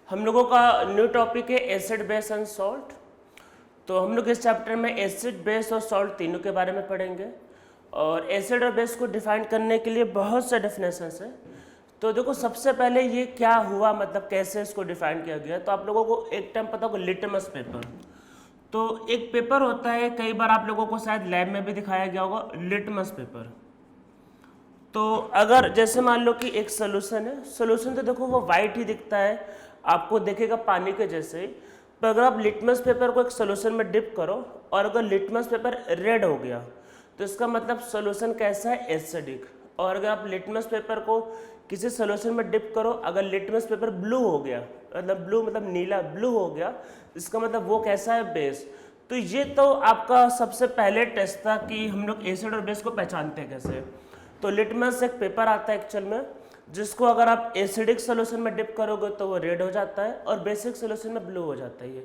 हम लोगों का न्यू टॉपिक है एसिड बेस एंड सॉल्ट। तो हम लोग इस चैप्टर में एसिड बेस और सॉल्ट तीनों के बारे में पढ़ेंगे और एसिड और बेस को डिफाइन करने के लिए बहुत से डेफिनेशंस है। तो देखो सबसे पहले ये क्या हुआ, मतलब कैसे इसको डिफाइन किया गया। तो आप लोगों को एक टाइम पता होगा लिटमस पेपर। तो एक पेपर होता है, कई बार आप लोगों को शायद लैब में भी दिखाया गया होगा, लिटमस पेपर। तो अगर जैसे मान लो कि एक सोल्यूशन है, सोल्यूशन तो देखो वो वाइट ही दिखता है, आपको देखेगा पानी के जैसे ही। पर अगर आप लिटमस पेपर को एक सोल्यूशन में डिप करो और अगर लिटमस पेपर रेड हो गया तो इसका मतलब सोल्यूशन कैसा है, एसिडिक। और अगर आप लिटमस पेपर को किसी सोल्यूशन में डिप करो, अगर लिटमस पेपर ब्लू हो गया, मतलब ब्लू मतलब नीला, ब्लू हो गया, इसका मतलब वो कैसा है, बेस। तो ये तो आपका सबसे पहले टेस्ट था कि हम लोग एसिड और बेस को पहचानते हैं कैसे। तो लिटमस एक पेपर आता है एक्चुअल में, जिसको अगर आप एसिडिक सोल्यूशन में डिप करोगे तो वो रेड हो जाता है और बेसिक सोल्यूशन में ब्लू हो जाता है ये।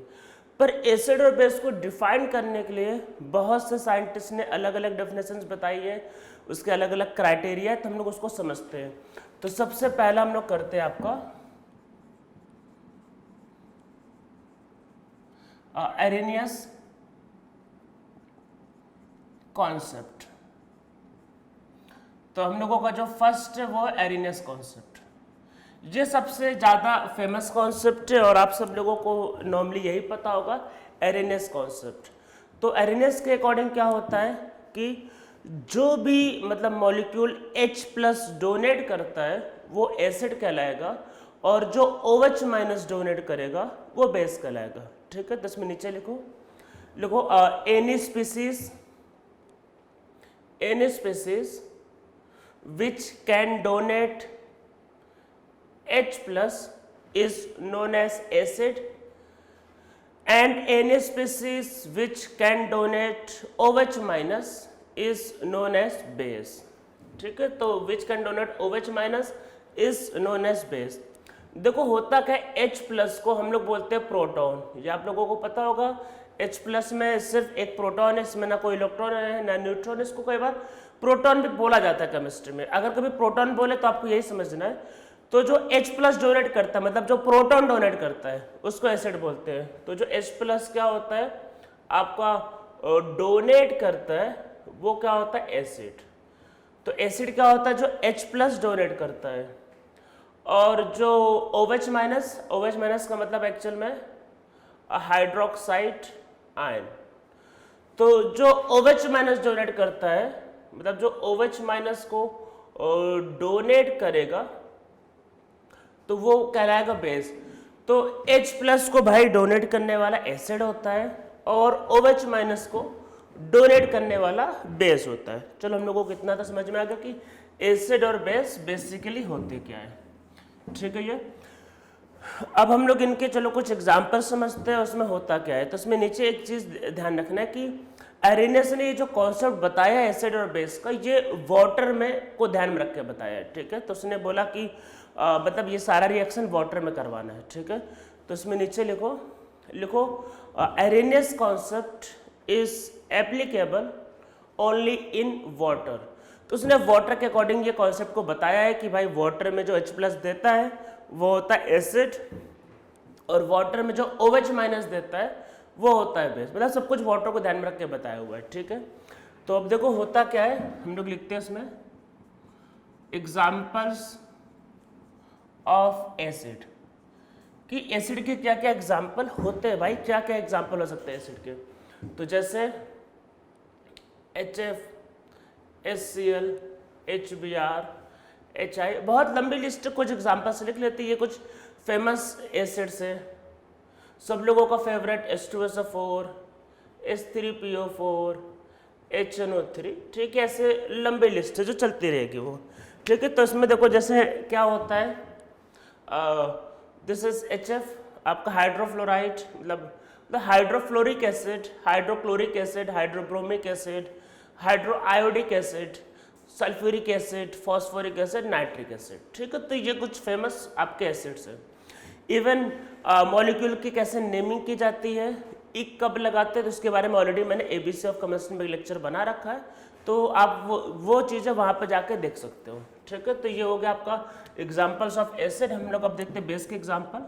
पर एसिड और बेस को डिफाइन करने के लिए बहुत से साइंटिस्ट ने अलग अलग डेफिनेशंस बताई है, उसके अलग अलग क्राइटेरिया है, तो हम लोग उसको समझते हैं। तो सबसे पहला हम लोग करते हैं आपका एरेनियस कॉन्सेप्ट। तो हम लोगों का जो फर्स्ट है वो एरेनियस कॉन्सेप्ट। ये सबसे ज़्यादा फेमस कॉन्सेप्ट है और आप सब लोगों को नॉर्मली यही पता होगा, एरेनियस कॉन्सेप्ट। तो एरेनियस के अकॉर्डिंग क्या होता है कि जो भी मतलब मॉलिक्यूल H+ डोनेट करता है वो एसिड कहलाएगा और जो OH- डोनेट करेगा वो बेस कहलाएगा। ठीक है, तो इसमें नीचे लिखो any species which can donate H+ is known as acid and any species which can donate OH- is known as base। ठीक है, तो which can donate OH- is known as base। देखो होता क्या है, H+ को हम लोग बोलते हैं प्रोटॉन, ये आप लोगों को पता होगा। H+ में सिर्फ एक प्रोटॉन है, इसमें ना कोई इलेक्ट्रॉन है ना न्यूट्रॉन। इसको कई बार प्रोटॉन भी बोला जाता है केमिस्ट्री में। अगर कभी प्रोटॉन बोले तो आपको यही समझना है। तो जो H+ डोनेट करता है, मतलब जो प्रोटॉन डोनेट करता है, उसको एसिड बोलते हैं। तो जो H+ क्या होता है आपका डोनेट करता है, वो क्या होता है, एसिड। तो एसिड क्या होता है, जो H+ डोनेट करता है। और जो OH- का मतलब एक्चुअल में हाइड्रोक्साइड आयन। तो जो OH- डोनेट करता है, मतलब जो OH- को डोनेट करेगा तो वो कहलाएगा बेस। तो H+ को भाई डोनेट करने वाला एसिड होता है और OH- को डोनेट करने वाला बेस होता है। चलो हम लोगों को इतना तो समझ में आ गया कि एसिड और बेस बेसिकली होते क्या है। ठीक है, ये अब हम लोग इनके चलो कुछ एग्जाम्पल समझते हैं उसमें होता क्या है। तो उसमें नीचे एक चीज ध्यान रखना है कि एरेनियस ने ये जो कॉन्सेप्ट बताया एसिड और बेस का, ये वाटर में को ध्यान में रख के बताया है। ठीक है, तो उसने बोला कि मतलब ये सारा रिएक्शन वाटर में करवाना है। ठीक है, तो इसमें नीचे लिखो Arrhenius concept is applicable only in water. तो उसने वाटर के अकॉर्डिंग ये कॉन्सेप्ट को बताया है कि भाई वाटर में जो H+ देता है वो होता है एसिड और वाटर में जो OH- देता है वो होता है बेस। मतलब सब कुछ वाटर को ध्यान में रख के बताया हुआ है। ठीक है, तो अब देखो होता क्या है, हम लोग लिखते हैं इसमें एग्जाम्पल्स ऑफ एसिड, कि एसिड के क्या क्या एग्जाम्पल होते हैं भाई, क्या क्या एग्जाम्पल हो सकते हैं एसिड के। तो जैसे HF, HCl, HBr, HI, बहुत लंबी लिस्ट, कुछ एग्जाम्पल से लिख लेते हैं। ये कुछ फेमस एसिड्स है, सब लोगों का फेवरेट H2SO4, H3PO4, HNO3। ठीक है, ऐसे लंबी लिस्ट है जो चलती रहेगी वो। ठीक है, तो इसमें देखो जैसे क्या होता है, दिस इज HF आपका हाइड्रोफ्लोराइड, मतलब hydrofluoric acid, hydrochloric acid, hydrobromic acid, hydroiodic acid, sulphuric acid, phosphoric acid, nitric acid. ठीक है, तो ये कुछ फेमस आपके एसिड्स हैं। इवन मॉलिक्यूल की कैसे नेमिंग की जाती है, इक कब लगाते हैं, तो इसके बारे में ऑलरेडी मैंने ABC ऑफ केमिस्ट्री में लेक्चर बना रखा है, तो आप वो चीज़ें वहाँ पे जाके देख सकते हो। ठीक है, तो ये हो गया आपका एग्जाम्पल्स ऑफ एसिड। हम लोग अब देखते हैं बेस के एग्जाम्पल।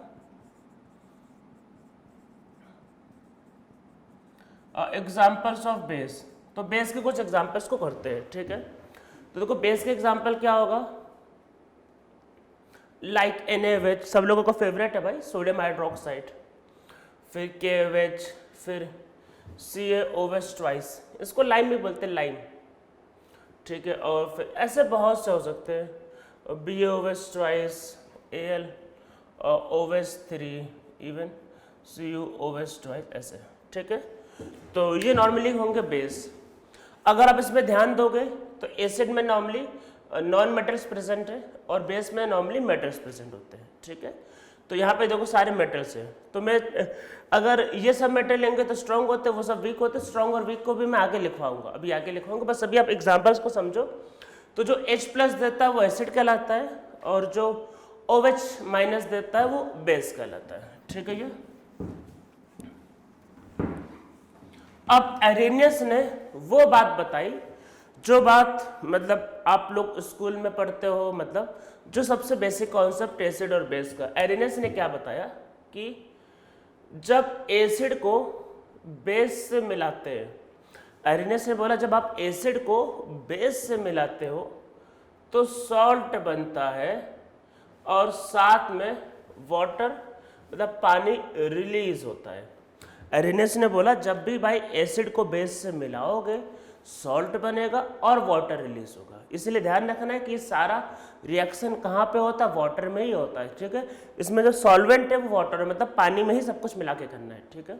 एग्जाम्पल्स ऑफ बेस, तो बेस के कुछ एग्जाम्पल्स को करते हैं, ठीक है। तो देखो बेस के एग्जाम्पल क्या होगा, लाइक NaOH, सब लोगों का फेवरेट है भाई, सोडियम हाइड्रोक्साइड, फिर KOH, फिर CaOH ट्वाइस, इसको लाइम भी बोलते हैं, लाइम, ठीक है। और फिर ऐसे बहुत से हो सकते हैं, BaOH twice, Al OH3, even CuOH twice, ऐसे, ठीक है। तो ये नॉर्मली होंगे बेस। अगर आप इसमें ध्यान दोगे तो एसिड में नॉर्मली नॉन मेटल्स प्रेजेंट है और बेस में नॉर्मली मेटल्स प्रेजेंट होते हैं, ठीक है। तो यहाँ पे देखो सारे मेटल्स हैं, तो मैं अगर ये सब मेटल लेंगे तो स्ट्रॉन्ग होते हैं, वो सब वीक होते हैं। स्ट्रॉन्ग और वीक को भी मैं आगे लिखवाऊंगा, अभी आगे लिखवाऊंगा, बस अभी आप एग्जाम्पल्स को समझो। तो जो H+ देता है वो एसिड कहलाता है, और जो OH- देता है वो बेस कहलाता है, ठीक है। ये अब एरेनियस ने वो बात बताई जो बात मतलब आप लोग स्कूल में पढ़ते हो, मतलब जो सबसे बेसिक कॉन्सेप्ट एसिड और बेस का। एरेनियस ने क्या बताया कि जब एसिड को बेस से मिलाते हैं, एरेनियस ने बोला जब आप एसिड को बेस से मिलाते हो तो सॉल्ट बनता है और साथ में वाटर मतलब पानी रिलीज होता है। एरेनियस ने बोला जब भी भाई एसिड को बेस से मिलाओगे सॉल्ट बनेगा और वाटर रिलीज होगा। इसलिए ध्यान रखना है कि सारा रिएक्शन कहाँ पे होता है, वाटर में ही होता है, ठीक है। इसमें जो सॉल्वेंट है वो वाटर है, मतलब पानी में ही सब कुछ मिला के करना है, ठीक है।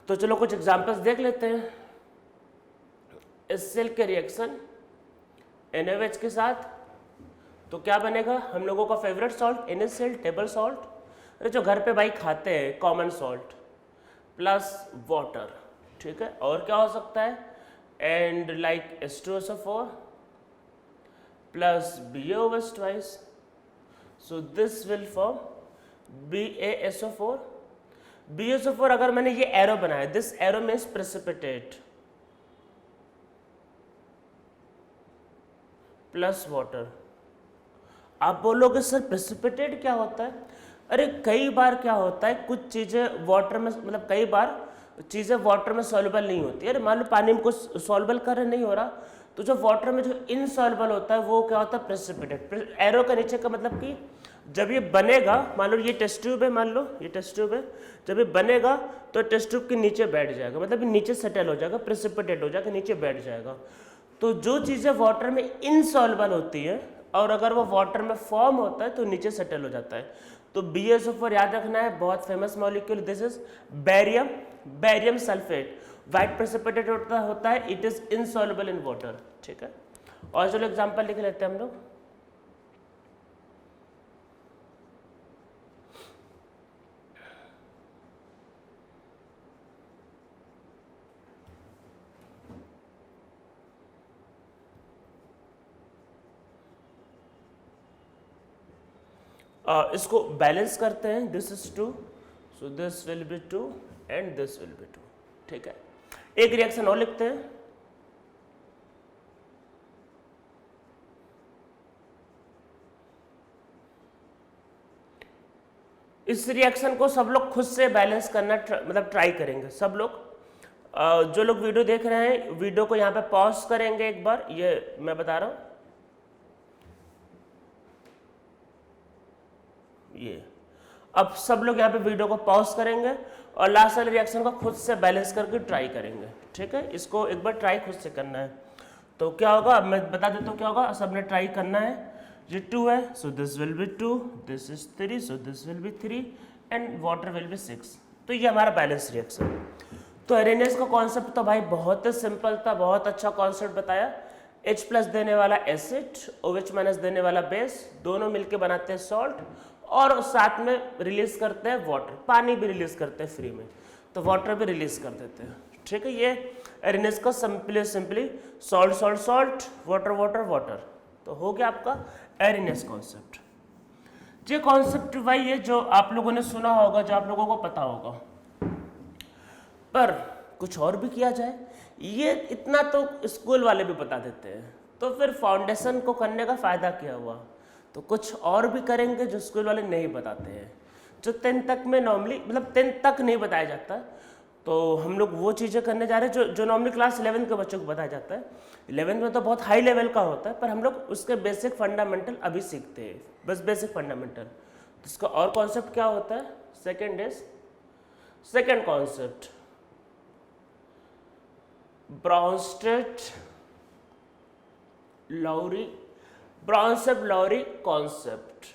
तो चलो कुछ एग्जांपल्स देख लेते हैं। HCl के रिएक्शन NaOH के साथ तो क्या बनेगा, हम लोगों का favourite salt NaCl, table salt, अरे जो घर पे भाई खाते हैं, कॉमन सॉल्ट प्लस वाटर, ठीक है। और क्या हो सकता है, and like H2SO4 plus BaOH twice, so this will form BaSO4। BaSO4 अगर मैंने ये एरो बनाया, this arrow means precipitate plus water. आप बोलोगे सर प्रेसिपिटेट क्या होता है, अरे कई बार क्या होता है कुछ चीज़ें वाटर में, मतलब कई बार चीज़ें वाटर में सॉल्युबल नहीं होती है। अरे मान लो पानी में कुछ सॉल्युबल कर नहीं हो रहा, तो जो वाटर में जो इनसॉल्युबल होता है वो क्या होता है, प्रेसिपिटेट। एरो का नीचे का मतलब कि जब ये बनेगा, मान लो ये टेस्ट ट्यूब है, मान लो ये टेस्ट ट्यूब है, जब ये बनेगा तो टेस्ट ट्यूब के नीचे बैठ जाएगा, मतलब ये नीचे सेटल हो जाएगा, प्रेसिपिटेट हो जाएगा, नीचे बैठ जाएगा। तो जो चीज़ें वाटर में इनसॉल्युबल होती है और अगर वो वाटर में फॉर्म होता है तो नीचे सेटल हो जाता है। तो BaSO4 याद रखना है, बहुत famous molecule, this is barium sulphate, white precipitate होता है, it is insoluble in water, ठीक है। और चलो एग्जांपल लिख लेते हैं हम लोग। इसको बैलेंस करते हैं, this is 2, so this will be 2 and this will be 2, ठीक है। एक रिएक्शन और लिखते हैं, इस रिएक्शन को सब लोग खुद से बैलेंस करना मतलब ट्राई करेंगे सब लोग। जो लोग वीडियो देख रहे हैं वीडियो को यहाँ पे पॉज करेंगे एक बार, ये मैं बता रहा हूँ, ये अब सब लोग यहाँ पे वीडियो को पॉज करेंगे और लास्ट वाले रिएक्शन को खुद से बैलेंस करके ट्राई करेंगे, ठीक है। इसको एक बार ट्राई खुद से करना है। तो क्या होगा, अब मैं बता देता हूँ क्या होगा, सबने ट्राई करना है। ये 2 है, so this will be 2, this is 3, so this will be 3 and water will be 6। तो ये हमारा बैलेंस रिएक्शन। तो एरेनियस का कॉन्सेप्ट तो भाई बहुत ही सिंपल था, बहुत अच्छा कॉन्सेप्ट बताया। H+ देने वाला एसिड, OH- देने वाला बेस, दोनों मिलके बनाते हैं सॉल्ट और साथ में रिलीज करते हैं वाटर, पानी भी रिलीज करते हैं फ्री में, तो वाटर भी रिलीज कर देते हैं, ठीक है। ये एरेनियस का simply salt salt salt, water water water, तो हो गया आपका एरेनियस कॉन्सेप्ट। ये कॉन्सेप्ट भाई ये जो आप लोगों ने सुना होगा, जो आप लोगों को पता होगा, पर कुछ और भी किया जाए, ये इतना तो स्कूल वाले भी बता देते हैं, तो फिर फाउंडेशन को करने का फायदा क्या हुआ। तो कुछ और भी करेंगे जो स्कूल वाले नहीं बताते हैं, जो 10th तक में नॉर्मली मतलब 10th तक नहीं बताया जाता, तो हम लोग वो चीज़ें करने जा रहे हैं जो नॉर्मली क्लास 11 के बच्चों को बताया जाता है। 11th में तो बहुत हाई लेवल का होता है, पर हम लोग उसके बेसिक फंडामेंटल अभी सीखते हैं, बस बेसिक फंडामेंटल। तो इसका और कॉन्सेप्ट क्या होता है? सेकेंड कॉन्सेप्ट ब्राउनसेप-लॉरी कॉन्सेप्ट,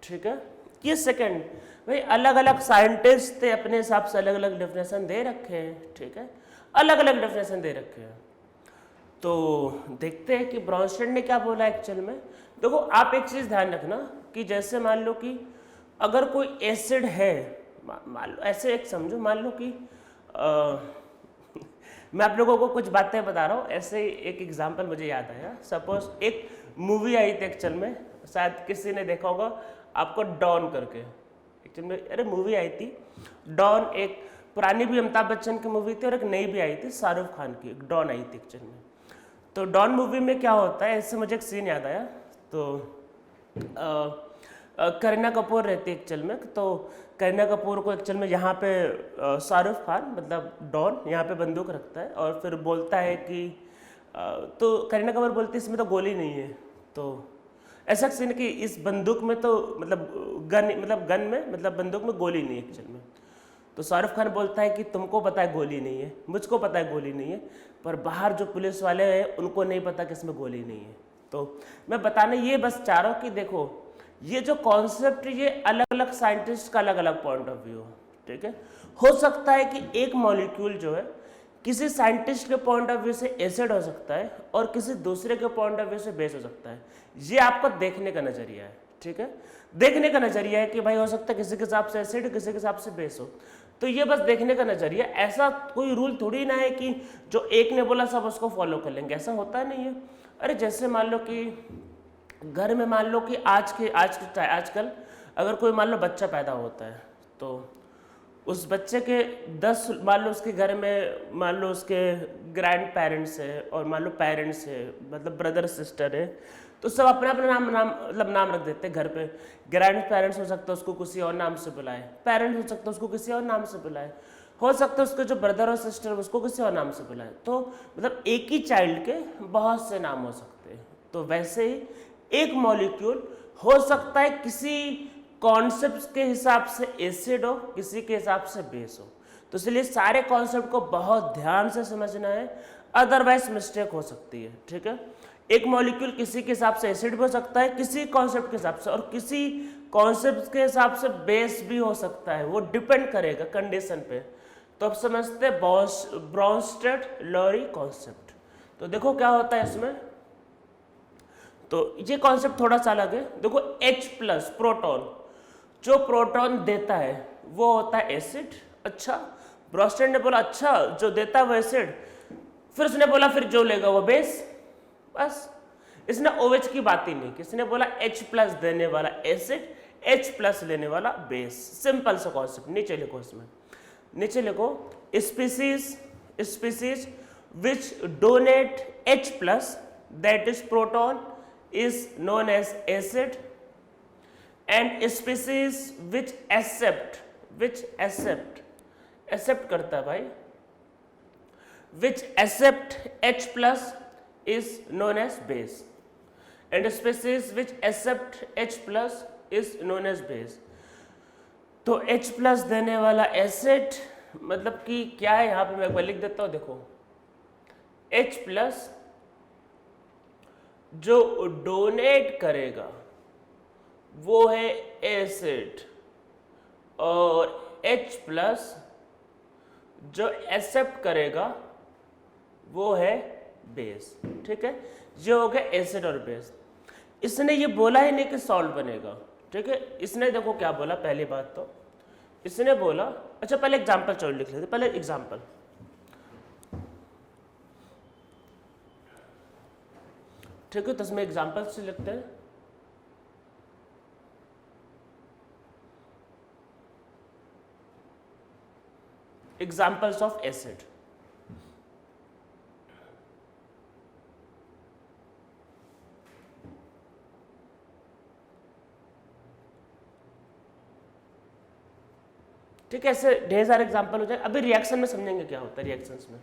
ठीक है। ये सेकंड भाई, अलग अलग साइंटिस्ट थे, अपने हिसाब से अलग अलग डेफिनेशन दे रखे हैं, ठीक है, अलग अलग डेफिनेशन दे रखे हैं। तो देखते हैं कि ब्राउनस्टेड ने क्या बोला एक्चुअल में। देखो आप एक चीज़ ध्यान रखना कि जैसे मान लो कि अगर कोई एसिड है, मान लो ऐसे एक समझो, मान लो कि मैं आप लोगों को कुछ बातें बता रहा हूँ, ऐसे एक एग्जांपल मुझे याद आया। सपोज एक मूवी आई थी एक्चुअल में, शायद किसी ने देखा होगा आपको, डॉन करके। एक्चुअल में अरे मूवी आई थी डॉन, एक पुरानी भी अमिताभ बच्चन की मूवी थी और एक नई भी आई थी शाहरुख खान की, एक डॉन आई थी एक्चुअल में। तो डॉन मूवी में क्या होता है, इससे मुझे एक सीन याद आया। तो करीना कपूर रहती है एक्चुअल में, तो करीना कपूर को एक्चुअल में यहाँ पे शाहरुख खान मतलब डॉन यहाँ पे बंदूक रखता है और फिर बोलता है कि तो करीना कपूर बोलती है इसमें तो गोली नहीं है। तो ऐसा सीन कि इस बंदूक में तो मतलब गन में मतलब बंदूक में गोली नहीं है एक्चुअल में। तो शाहरुख खान बोलता है कि तुमको पता है गोली नहीं है, मुझको पता है गोली नहीं है, पर बाहर जो पुलिस वाले हैं उनको नहीं पता कि इसमें गोली नहीं है। तो मैं बताने ये बस चाह रहा हूँ कि देखो ये जो कॉन्सेप्ट, ये अलग अलग साइंटिस्ट का अलग अलग पॉइंट ऑफ व्यू, ठीक है। हो सकता है कि एक मॉलिक्यूल जो है किसी साइंटिस्ट के पॉइंट ऑफ व्यू से एसिड हो सकता है और किसी दूसरे के पॉइंट ऑफ व्यू से बेस हो सकता है। ये आपका देखने का नजरिया है, ठीक है, देखने का नजरिया है कि भाई हो सकता है किसी के हिसाब से एसिड, किसी के हिसाब से बेस हो। तो ये बस देखने का नजरिया, ऐसा कोई रूल थोड़ी ना है कि जो एक ने बोला सब उसको फॉलो कर लेंगे, ऐसा होता नहीं है। अरे जैसे मान लो कि घर में मान लो कि आजकल अगर कोई मान लो बच्चा पैदा होता है, तो उस बच्चे के 10 मान लो उसके घर में मान लो उसके ग्रैंड पेरेंट्स है और मान लो पेरेंट्स है, मतलब ब्रदर सिस्टर है, तो सब अपना अपना नाम रख देते हैं घर पे। ग्रैंड पेरेंट्स हो सकता है उसको किसी और नाम से बुलाए, पेरेंट्स हो सकता है उसको किसी और नाम से बुलाए, हो सकता है उसके जो ब्रदर और सिस्टर है उसको किसी और नाम से बुलाए। तो मतलब एक ही चाइल्ड के बहुत से नाम हो सकते हैं। तो वैसे ही एक मॉलिक्यूल हो सकता है किसी कॉन्सेप्ट के हिसाब से एसिड हो, किसी के हिसाब से बेस हो। तो इसलिए सारे कॉन्सेप्ट को बहुत ध्यान से समझना है, अदरवाइज मिस्टेक हो सकती है, ठीक है। एक मॉलिक्यूल किसी के हिसाब से एसिड भी हो सकता है, किसी कॉन्सेप्ट के हिसाब से, और किसी कॉन्सेप्ट के हिसाब से बेस भी हो सकता है, वो डिपेंड करेगा कंडीशन पे। तो अब समझते हैं ब्राउनस्टेड-लॉरी कॉन्सेप्ट। तो देखो क्या होता है इसमें, तो ये कॉन्सेप्ट थोड़ा सा अलग है। देखो H+ प्रोटॉन, जो प्रोटॉन देता है वो होता है एसिड। अच्छा, ब्राउनस्टेड ने बोला अच्छा जो देता है वो एसिड, फिर उसने बोला फिर जो लेगा वो बेस। बस इसने OH की बात ही नहीं की, इसने बोला H+ देने वाला एसिड, H+ लेने वाला बेस। सिंपल सा कॉन्सेप्ट। नीचे लिखो, इसमें नीचे लिखो species which donate H+ that is proton is known as acid, and species which accept करता है भाई, which accept H+ is known as base, and species which accept H+ is known as base। तो H+ देने वाला acid मतलब कि क्या है, यहाँ पे मैं एक बार लिख देता हूँ। देखो H+ जो डोनेट करेगा वो है एसिड, और H+ जो एक्सेप्ट करेगा वो है बेस, ठीक है। जो हो गया एसिड और बेस। इसने ये बोला ही नहीं कि सॉल्ट बनेगा, ठीक है। इसने देखो क्या बोला, पहली बात तो इसने बोला, अच्छा पहले एग्जांपल चलो लिख लेते, पहले एग्जांपल, ठीक है। तो इसमें एग्जांपल से लिखते हैं। Examples of acid. ठीक है, ऐसे ढेर सारे एग्जाम्पल हो जाए। अभी रिएक्शन में समझेंगे क्या होता है रिएक्शंस में।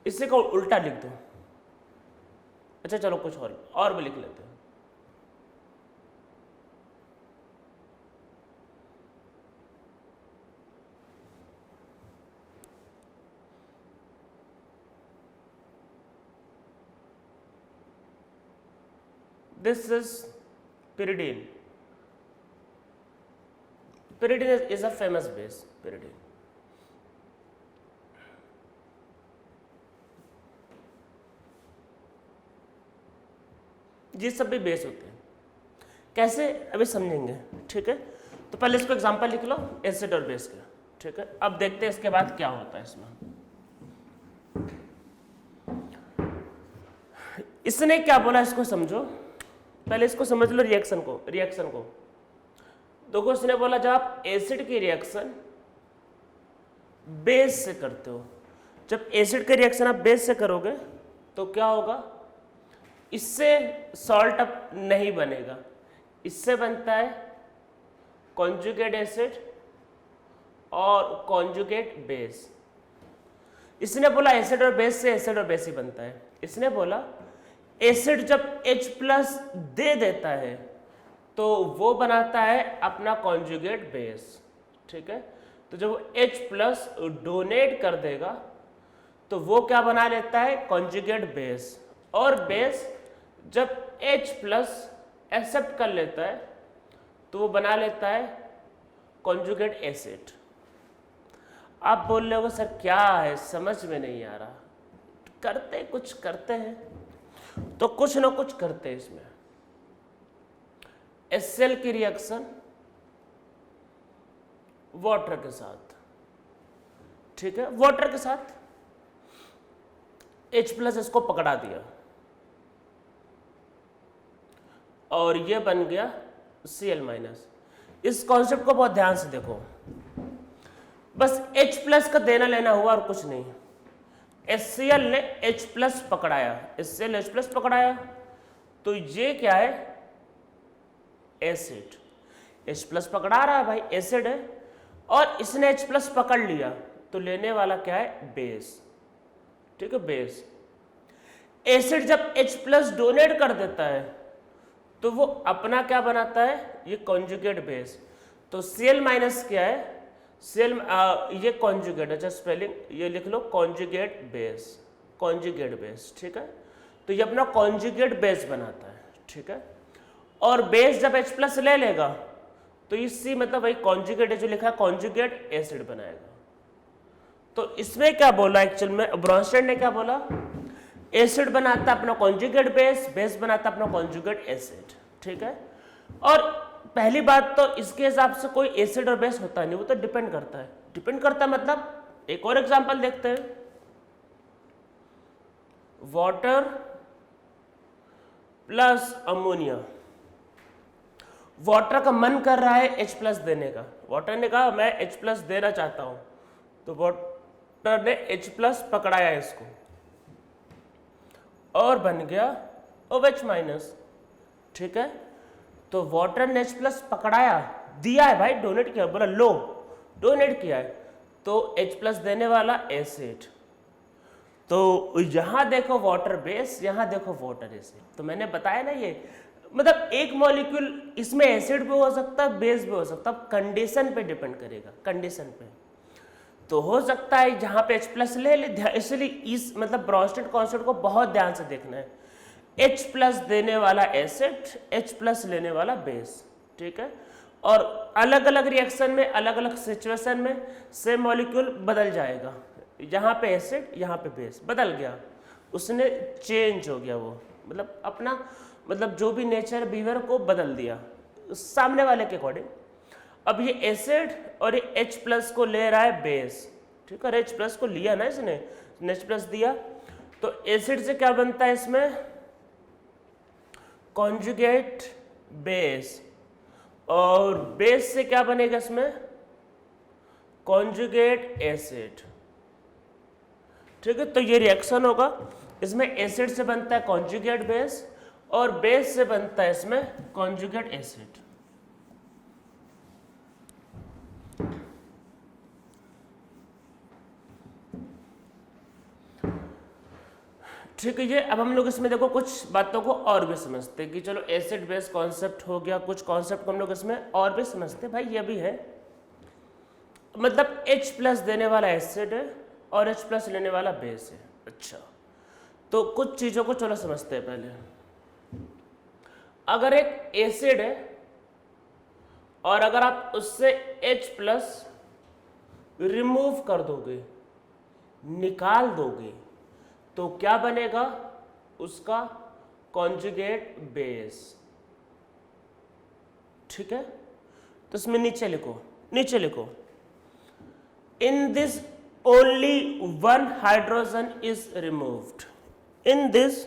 इसी को उल्टा लिख दो। अच्छा चलो कुछ और भी लिख लेते हैं। This is pyridine. Pyridine is a famous base. Pyridine. ये सब भी बेस होते हैं। कैसे अभी समझेंगे, ठीक है। तो पहले इसको एग्जांपल लिख लो एसिड और बेस का, ठीक है। अब देखते हैं इसके बाद क्या होता है इसमें। इसने क्या बोला इसको समझो, पहले इसको समझ लो रिएक्शन को। देखो इसने बोला जब आप एसिड की रिएक्शन बेस से करते हो, जब एसिड की रिएक्शन आप बेस से करोगे तो क्या होगा, इससे सॉल्ट अब नहीं बनेगा, इससे बनता है कॉन्जुगेट एसिड और कॉन्जुगेट बेस। इसने बोला एसिड और बेस से एसिड और बेस ही बनता है। इसने बोला एसिड जब H+ दे देता है तो वो बनाता है अपना कॉन्जुगेट बेस, ठीक है। तो जब H+ डोनेट कर देगा तो वो क्या बना लेता है, कॉन्जुगेट बेस। और बेस जब H+ एक्सेप्ट कर लेता है तो वो बना लेता है कॉन्जुगेट एसिड। आप बोल रहे हो सर क्या है, समझ में नहीं आ रहा। करते कुछ करते हैं तो कुछ ना कुछ करते हैं इसमें। HCl की रिएक्शन वाटर के साथ, ठीक है, वाटर के साथ H+ इसको पकड़ा दिया और ये बन गया Cl-। इस कॉन्सेप्ट को बहुत ध्यान से देखो, बस H+ का देना लेना हुआ और कुछ नहीं। HCl ने H+ पकड़ाया, HCl H+ पकड़ाया तो ये क्या है, एसिड। H+ पकड़ा रहा है भाई, एसिड है, और इसने H+ पकड़ लिया तो लेने वाला क्या है, बेस, ठीक है, बेस। एसिड जब H+ डोनेट कर देता है तो वो अपना क्या बनाता है, ये कॉन्जुगेट बेस। तो Cl- क्या है, ये कॉन्जुगेट, अच्छा स्पेलिंग ये लिख लो, कॉन्जुगेट बेस, ठीक है। तो ये अपना कॉन्जुगेट बेस बनाता है, ठीक है। और बेस जब H+ ले लेगा तो इसी मतलब वही कॉन्जुगेट जो लिखा है कॉन्जुगेट एसिड बनाएगा। तो इसमें क्या बोला एक्चुअल में, ब्रॉन्स्टेड ने क्या बोला, एसिड बनाता अपना कॉन्जुगेट बेस, बेस बनाता अपना कॉन्जुगेट एसिड, ठीक है। और पहली बात तो इसके हिसाब से कोई एसिड और बेस होता नहीं, वो तो डिपेंड करता है। डिपेंड करता है मतलब, एक और एग्जांपल देखते हैं, वाटर प्लस अमोनिया। वाटर का मन कर रहा है H+ देने का, वाटर ने कहा मैं H+ देना चाहता हूं, तो वाटर ने H+ पकड़ाया इसको और बन गया OH-, ठीक है। तो वाटर ने H+ पकड़ाया, दिया है भाई, डोनेट किया, बोला लो, डोनेट किया है, तो H+ देने वाला एसिड। तो यहां देखो वाटर बेस, यहां देखो वाटर एसिड। तो मैंने बताया ना, ये मतलब एक मॉलिक्यूल इसमें एसिड भी हो सकता है, बेस भी हो सकता है, कंडीशन पे डिपेंड करेगा, कंडीशन पे। तो हो सकता है जहां पे H+ ले ले, इसलिए इस मतलब ब्रॉन्स्टेड कॉन्सेप्ट को बहुत ध्यान से देखना है। H+ देने वाला एसिड, H+ लेने वाला बेस, ठीक है। और अलग अलग रिएक्शन में, अलग अलग सिचुएशन में सेम मॉलिक्यूल बदल जाएगा, यहाँ पे एसिड, यहाँ पे बेस बदल गया, उसने चेंज हो गया, वो मतलब अपना मतलब जो भी नेचर बिहेवियर को बदल दिया सामने वाले के अकॉर्डिंग। अब ये एसिड और ये H+ को ले रहा है बेस, ठीक है। H+ को लिया ना इसने, H+ दिया, तो एसिड से क्या बनता है इसमें, कॉन्जुगेट बेस, और बेस से क्या बनेगा इसमें, कॉन्जुगेट एसिड, ठीक है। तो ये रिएक्शन होगा, इसमें एसिड से बनता है कॉन्जुगेट बेस और बेस से बनता है इसमें कॉन्जुगेट एसिड। ठीक है, ये अब हम लोग इसमें देखो कुछ बातों को और भी समझते हैं कि चलो एसिड बेस कॉन्सेप्ट हो गया, कुछ कॉन्सेप्ट को हम लोग इसमें और भी समझते हैं। भाई ये भी है, मतलब H प्लस देने वाला एसिड है और H प्लस लेने वाला बेस है। अच्छा, तो कुछ चीज़ों को चलो समझते हैं पहले। अगर एक एसिड है और अगर आप उससे H प्लस रिमूव कर दोगे, निकाल दोगे, तो क्या बनेगा? उसका कॉन्जुगेट बेस। ठीक है, तो इसमें नीचे लिखो, नीचे लिखो, इन this only one hydrogen is removed. In this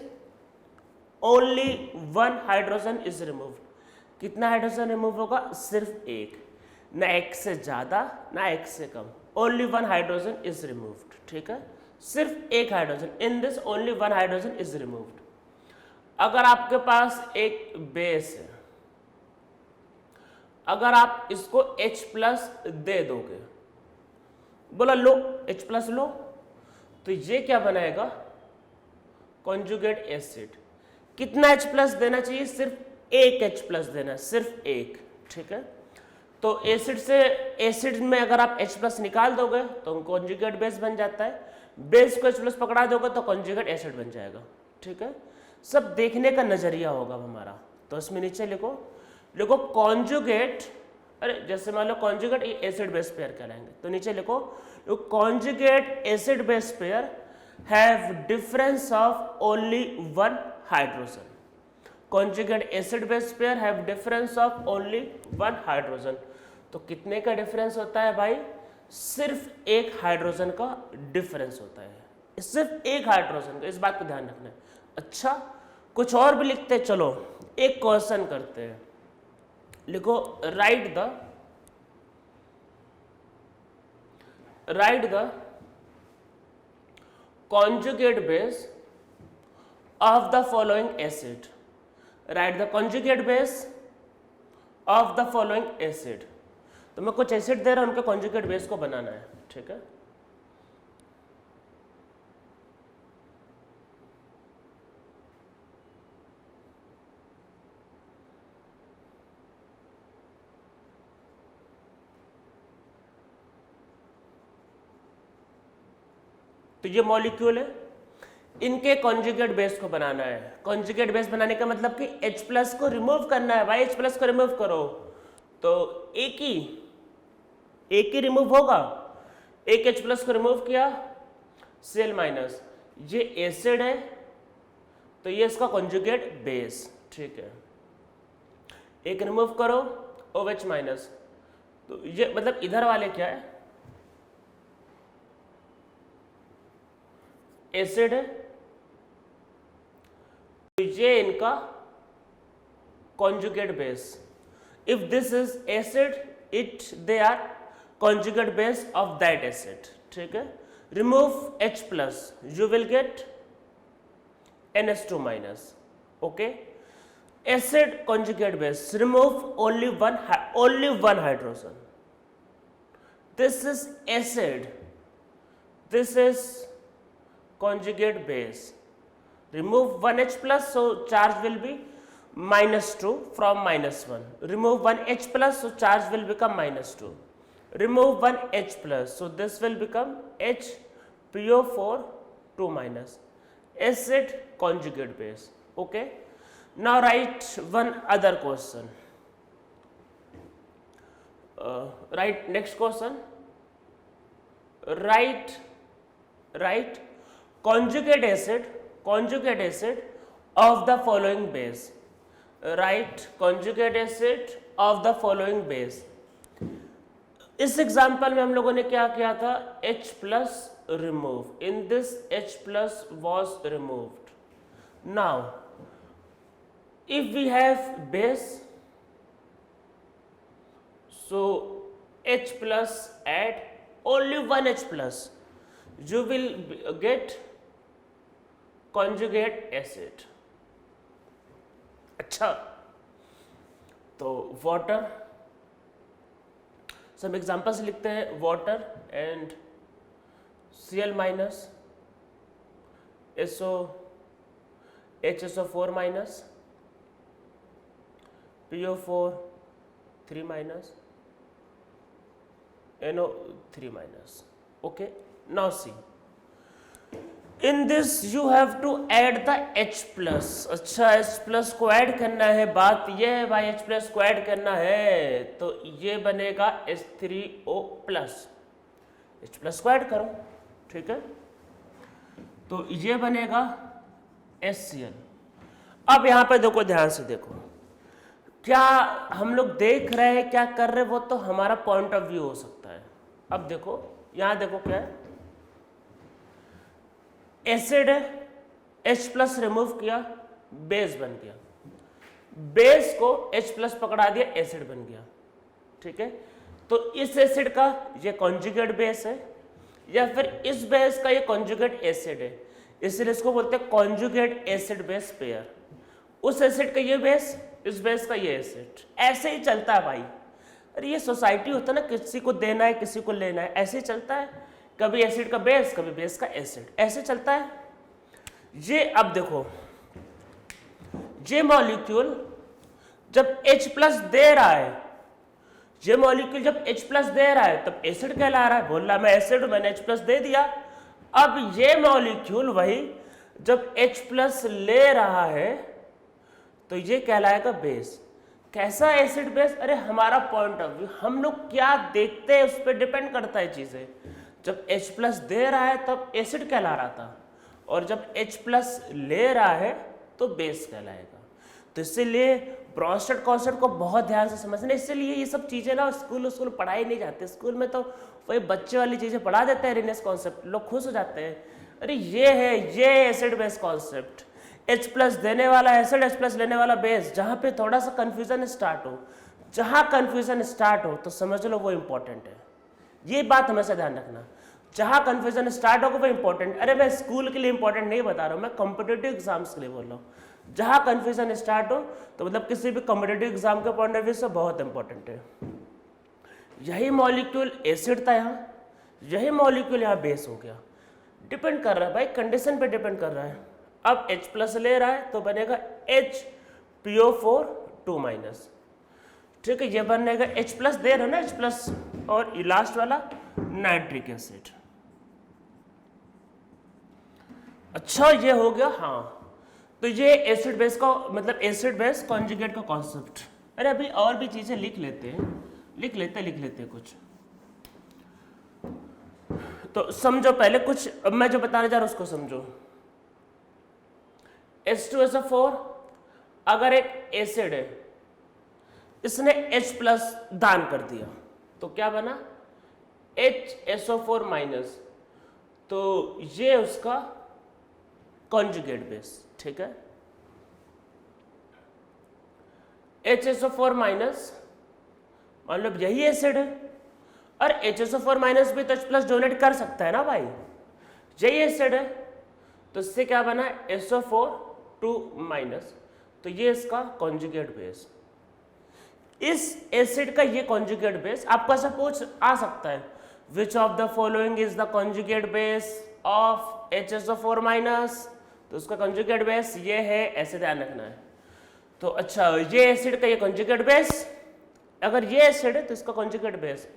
only one hydrogen is removed. कितना हाइड्रोजन रिमूव होगा? सिर्फ एक, ना एक से ज्यादा ना एक से कम। Only one hydrogen is removed. ठीक है, सिर्फ एक hydrogen. In this only one hydrogen is removed. अगर आपके पास एक बेस है, अगर आप इसको H प्लस दे दोगे, बोला लो H प्लस लो, तो ये क्या बनाएगा? Conjugate acid. कितना H प्लस देना चाहिए? सिर्फ एक H प्लस देना, सिर्फ एक। ठीक है, तो एसिड से एसिड में अगर आप H प्लस निकाल दोगे तो कॉन्जुगेट बेस बन जाता है, बेस को H प्लस पकड़ा दोगे तो कॉन्जुगेट एसिड बन जाएगा। ठीक है, सब देखने का नजरिया होगा हमारा। तो इसमें नीचे लिखो, लिखो कॉन्जुगेट, अरे जैसे मान लो कॉन्जुगेट एसिड बेस पेयर कहलाएंगे, तो नीचे लिखो conjugate acid base pair have difference of only one hydrogen. Conjugate acid base pair have difference of only one hydrogen. तो कितने का डिफरेंस होता है भाई? सिर्फ एक हाइड्रोजन का डिफरेंस होता है, सिर्फ एक हाइड्रोजन का, इस बात को ध्यान रखना है। अच्छा, कुछ और भी लिखते हैं, चलो एक क्वेश्चन करते हैं। लिखो right the conjugate base of the following acid. Write the conjugate base of the following acid. तो मैं कुछ एसिड दे रहा हूं, उनके conjugate base को बनाना है। ठीक है, तो ये मॉलिक्यूल है, इनके कॉन्जुगेट बेस को बनाना है। कॉन्जुगेट बेस बनाने का मतलब कि H प्लस को रिमूव करना है भाई। H प्लस को रिमूव करो तो एक ही रिमूव होगा। एक H प्लस को रिमूव किया, Cl माइनस, ये एसिड है तो ये इसका कॉन्जुगेट बेस। ठीक है, एक रिमूव करो, OH माइनस, तो ये मतलब इधर वाले क्या है? एसिड है, तो ये इनका conjugate base. If this is acid, they are conjugate base of that acid. ठीक है, remove H plus, you will get NH2 minus. Okay, acid conjugate base, remove only one hydrogen. This is acid, this is conjugate base, remove one H plus, so charge will be -2 from -1, remove one H plus, so charge will become -2, remove one H plus, so this will become H, PO4 2 minus, acid conjugate base. Okay, now write one other question. Write next question. Write conjugate acid of the following base. Write conjugate acid of the following base. इस example में हम लोगों ने क्या किया था? H plus remove. In this H plus was removed. Now if we have base, so H plus add only one H plus, you will get conjugate acid. अच्छा, तो वाटर, सब एग्जांपल्स लिखते हैं। Water and Cl minus HSO4 minus PO4 3 minus NO3 minus. Okay, now see in this you have to add the H plus. अच्छा, H plus को add करना है। बात यह है भाई, H प्लस को ऐड करना है तो ये बनेगा H3O प्लस। H प्लस को ऐड करो, ठीक है, तो ये बनेगा HCl। अब यहां पे देखो, ध्यान से देखो, क्या हम लोग देख रहे हैं, क्या कर रहे हैं, वो तो हमारा पॉइंट ऑफ व्यू हो सकता है। अब देखो, यहां देखो क्या है, एसिड है, H प्लस रिमूव किया, बेस बन गया, बेस को H प्लस पकड़ा दिया, एसिड बन गया, ठीक है। तो इस एसिड का ये कॉन्जुगेट बेस है, या फिर इस बेस का ये कॉन्जुगेट एसिड है, इसलिए इसको बोलते हैं कॉन्जुगेट एसिड बेस पेयर। उस एसिड का ये बेस, इस बेस का ये एसिड, ऐसे ही चलता है भाई। अरे ये सोसाइटी होता है ना, किसी को देना है किसी को लेना है, ऐसे ही चलता है। कभी एसिड का बेस, कभी बेस का एसिड, ऐसे चलता है ये। अब देखो, ये मॉलिक्यूल जब H प्लस दे रहा है, ये मॉलिक्यूल जब H प्लस दे रहा है तब एसिड कहला रहा है, बोल रहा मैं एसिड हूं, मैंने H प्लस दे दिया। अब ये मॉलिक्यूल वही जब H प्लस ले रहा है तो ये कहलाएगा बेस। कैसा एसिड बेस? अरे हमारा पॉइंट ऑफ व्यू, हम लोग क्या देखते हैं उस पर डिपेंड करता है चीजें। जब H प्लस दे रहा है तब एसिड कहला रहा था, और जब H प्लस ले रहा है तो बेस कहलाएगा। तो इसीलिए ब्रॉन्स्टेड कॉन्सेप्ट को बहुत ध्यान से समझना। इसीलिए ये सब चीजें ना स्कूल पढ़ाई नहीं जाती। स्कूल में तो वही बच्चे वाली चीजें पढ़ा देते हैं, रिनेस कॉन्सेप्ट, लोग खुश हो जाते हैं, अरे ये है, ये acid base concept, H plus देने वाला एसिड, H प्लस लेने वाला बेस। जहां पे थोड़ा सा कंफ्यूजन स्टार्ट हो, जहां कंफ्यूजन स्टार्ट हो तो समझ लो वो इंपॉर्टेंट है। ये बात हमेशा ध्यान रखना, जहां कंफ्यूजन स्टार्ट होगा वो इंपॉर्टेंट। अरे मैं स्कूल के लिए इंपॉर्टेंट नहीं बता रहा हूं, मैं कॉम्पिटेटिव एग्जाम्स के लिए बोल रहा हूं। जहां कंफ्यूजन स्टार्ट हो तो मतलब किसी भी कॉम्पिटेटिव एग्जाम के पॉइंट ऑफ व्यू से बहुत इंपॉर्टेंट है। यही मॉलिक्यूल एसिड था यहाँ, यही मॉलिक्यूल यहाँ बेस हो गया। डिपेंड कर रहा है भाई, कंडीशन पे डिपेंड कर रहा है। अब H प्लस ले रहा है तो बनेगा HPO4 2 माइनस, ठीक है। ये बनेगा H प्लस दे रहा है ना, H प्लस, और लास्ट वाला नाइट्रिक एसिड। अच्छा, ये हो गया। हाँ, तो ये एसिड बेस का मतलब एसिड बेस कॉन्जुगेट का कॉन्सेप्ट। अरे अभी और भी चीजें लिख लेते हैं कुछ। तो समझो पहले कुछ, अब मैं जो बताने जा रहा हूं उसको समझो। H2SO4 अगर एक एसिड है, इसने H प्लस दान कर दिया तो क्या बना, HSO4 माइनस, तो ये उसका कॉन्जुगेट बेस, ठीक है। HSO4 माइनस मतलब यही एसिड है, और HSO4 माइनस भी तो H प्लस डोनेट कर सकता है ना भाई, यही एसिड है। तो इससे क्या बना, SO4 2 माइनस, तो ये इसका कॉन्जुगेट बेस। इस एसिड का ये कॉन्जुगेट बेस आपका ऐसा पूछ आ सकता है, विच of the following is the conjugate base of HSO4 minus, तो उसका कॉन्जुगेट बेस ये है, ऐसे ध्यान रखना है। तो अच्छा, ये एसिड का ये कॉन्जुगेट बेस, अगर ये एसिड है तो इसका कॉन्जुगेट बेस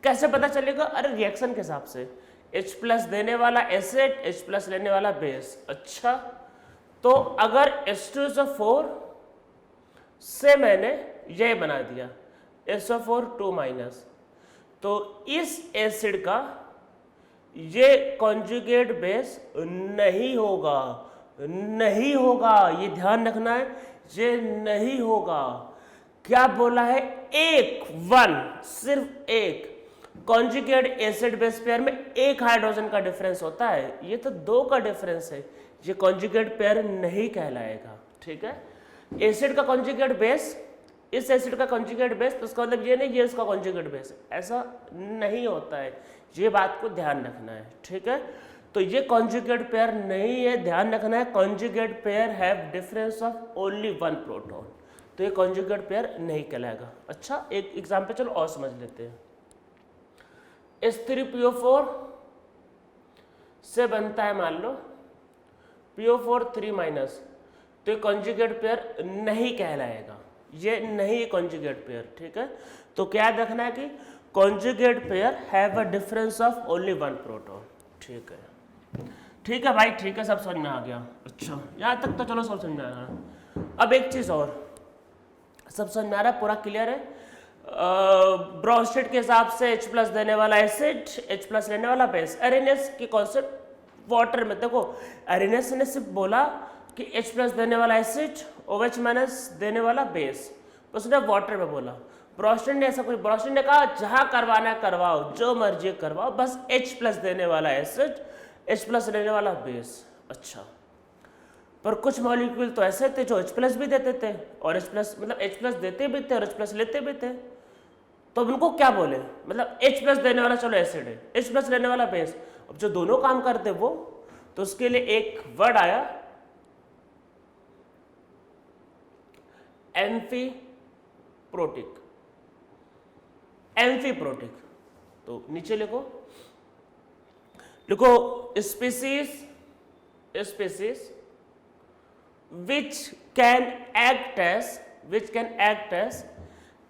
कैसे पता चलेगा? अरे रिएक्शन के हिसाब से, H प्लस देने वाला एसिड, H प्लस लेने वाला बेस। अच्छा, तो अगर H2SO4 से मैंने ये बना दिया SO4 2 माइनस, तो इस एसिड का ये कॉन्जुगेट बेस नहीं होगा, नहीं होगा, ये ध्यान रखना है, ये नहीं होगा। क्या बोला है? एक, वन, सिर्फ एक। कॉन्जुगेट एसिड बेस पेयर में एक हाइड्रोजन का डिफरेंस होता है, ये तो 2 का डिफरेंस है, ये कॉन्जुगेट पेयर नहीं कहलाएगा, ठीक है। एसिड का कॉन्जुगेट बेस, इस एसिड का कॉन्जुगेट बेस, तो उसका मतलब ये नहीं ये इसका कॉन्जुगेट बेस है, ऐसा नहीं होता है, ये बात को ध्यान रखना है, ठीक है। तो ये कॉन्जुगेट पेयर नहीं है, ध्यान रखना है। Conjugate pair have difference of only one proton, तो ये कॉन्जुगेट पेयर नहीं कहलाएगा। अच्छा, एक एग्जांपल चलो और समझ लेते हैं। H3PO4 से बनता है मान लो PO4 3-, तो ये कॉन्जुगेट पेयर नहीं कहलाएगा, ये नहीं कॉन्जुगेट पेयर, ठीक है। तो क्या याद रखना है कि conjugate pair have a difference of only one proton, ठीक है। ठीक है भाई, ठीक है, सब समझ में आ गया। अच्छा, यहाँ तक तो चलो सब समझ में आ रहा। अब एक चीज़ और, सब समझ में आ रहा है, पूरा क्लियर है। ब्रॉन्स्टेड के हिसाब से H+ देने वाला एसिड, H+ लेने वाला बेस। अरेनियस की कॉन्सेप्ट वाटर में देखो, अरेनियस ने सिर्फ बोला कि H+ देने वाला एसिड, OH- देने वाला बेस, उसने वाटर में बोला। ब्रॉन्स्टेड ने ऐसा कुछ, ब्रॉन्स्टेड ने कहा जहाँ करवाना है करवाओ, जो मर्जी करवाओ, बस H+ देने वाला एसिड, H+ लेने वाला बेस। अच्छा, पर कुछ मॉलिक्यूल तो ऐसे थे जो H+ भी देते थे और H+ मतलब H+ देते भी थे और H+ लेते भी थे, तो अब उनको क्या बोले, मतलब H+ देने वाला चलो एसिड है, H+ लेने वाला बेस, अब जो दोनों काम करते वो, तो उसके लिए एक वर्ड आया एम्फीप्रोटिक। एम्फीप्रोटिक, तो नीचे लिखो, लिखो species which can act as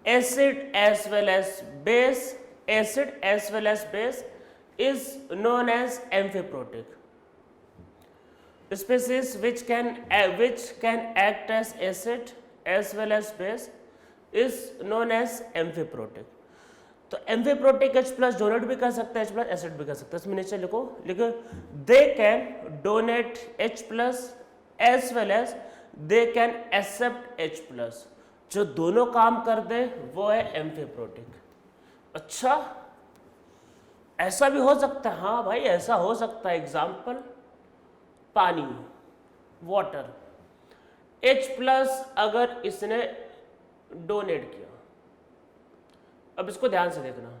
acid as well as base, is known as amphiprotic. Species which can act as acid as well as base is known as amphiprotic. तो amphiprotic H+ donate भी कर सकता है, H+ acid भी कर सकता है। इसमें नीचे लिखो they can donate H+ as well as they can accept H+, जो दोनों काम कर दे वो है एम्फीप्रोटिक। अच्छा, ऐसा भी हो सकता है, हाँ भाई ऐसा हो सकता है। एग्जाम्पल, पानी, वाटर, H+ अगर इसने डोनेट किया, अब इसको ध्यान से देखना,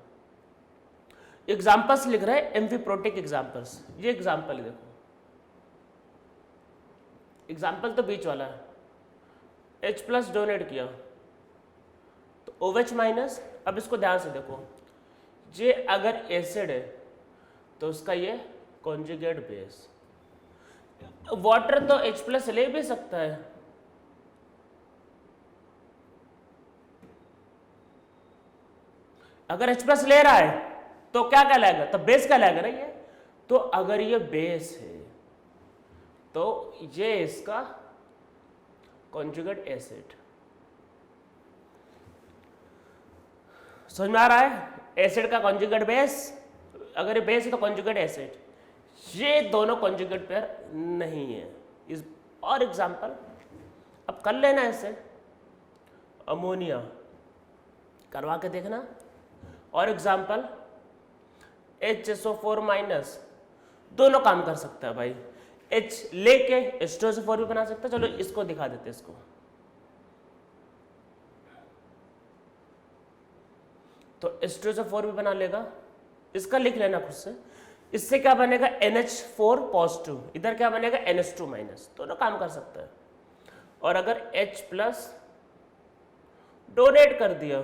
एग्जाम्पल्स लिख रहे हैं एम्फीप्रोटिक एग्जाम्पल्स। ये एग्जाम्पल देखो, एग्जाम्पल तो बीच वाला है, H+ डोनेट किया तो OH-, अब इसको ध्यान से देखो, ये अगर एसिड है तो उसका ये कॉन्जुगेट बेस। वाटर तो H+ ले भी सकता है, अगर H+ ले रहा है तो क्या कहलाएगा, तो बेस कहलाएगा ना ये। तो अगर ये बेस है तो ये इसका कॉन्जुगेट एसिड। समझ में आ रहा है, एसिड का कॉन्जुगेट बेस, अगर ये बेस है तो कॉन्जुगेट एसिड, ये दोनों कॉन्जुगेट पेयर नहीं है। इस और एग्जांपल अब कर लेना ऐसे, अमोनिया करवा के देखना। और एग्जांपल HSO4-, दोनों काम कर सकता है भाई, H लेके H2SO4 भी बना सकता है। चलो इसको दिखा देते, इसको तो H2SO4 भी बना लेगा, इसका लिख लेना खुद से। इससे क्या बनेगा, NH4+, इधर क्या बनेगा NH2-, दोनों काम कर सकता है। और अगर H+ डोनेट कर दिया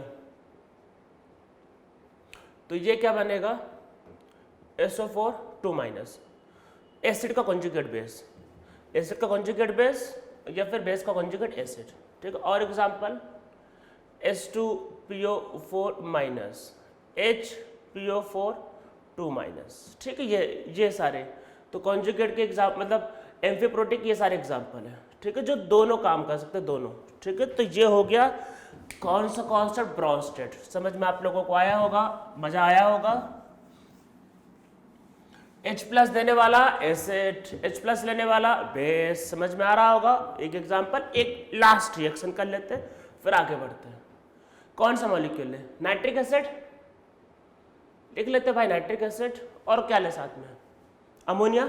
तो ये क्या बनेगा SO4(2-), एसिड का कॉन्जुगेट बेस, एसिड का कॉन्जुगेट बेस या फिर बेस का कॉन्जुगेट एसिड, ठीक है। और एग्जांपल H2PO4-, HPO4(2-), ठीक है। ये सारे तो कॉन्जुगेट के एग्जाम मतलब एम्फीप्रोटिक, ये सारे एग्जांपल है, ठीक है, जो दोनों काम कर सकते हैं, दोनों, ठीक है। तो ये हो गया कौन सा कॉन्सेप्ट, ब्रॉन्स्टेड। समझ में आप लोगों को आया होगा, मजा आया होगा। H+ देने वाला एसिड, H+ लेने वाला बेस, समझ में आ रहा होगा। एक एग्जांपल, एक लास्ट रिएक्शन कर लेते हैं, फिर आगे बढ़ते हैं। कौन सा मॉलिक्यूल है, नाइट्रिक एसिड लिख लेते भाई, नाइट्रिक एसिड। और क्या ले साथ में, अमोनिया,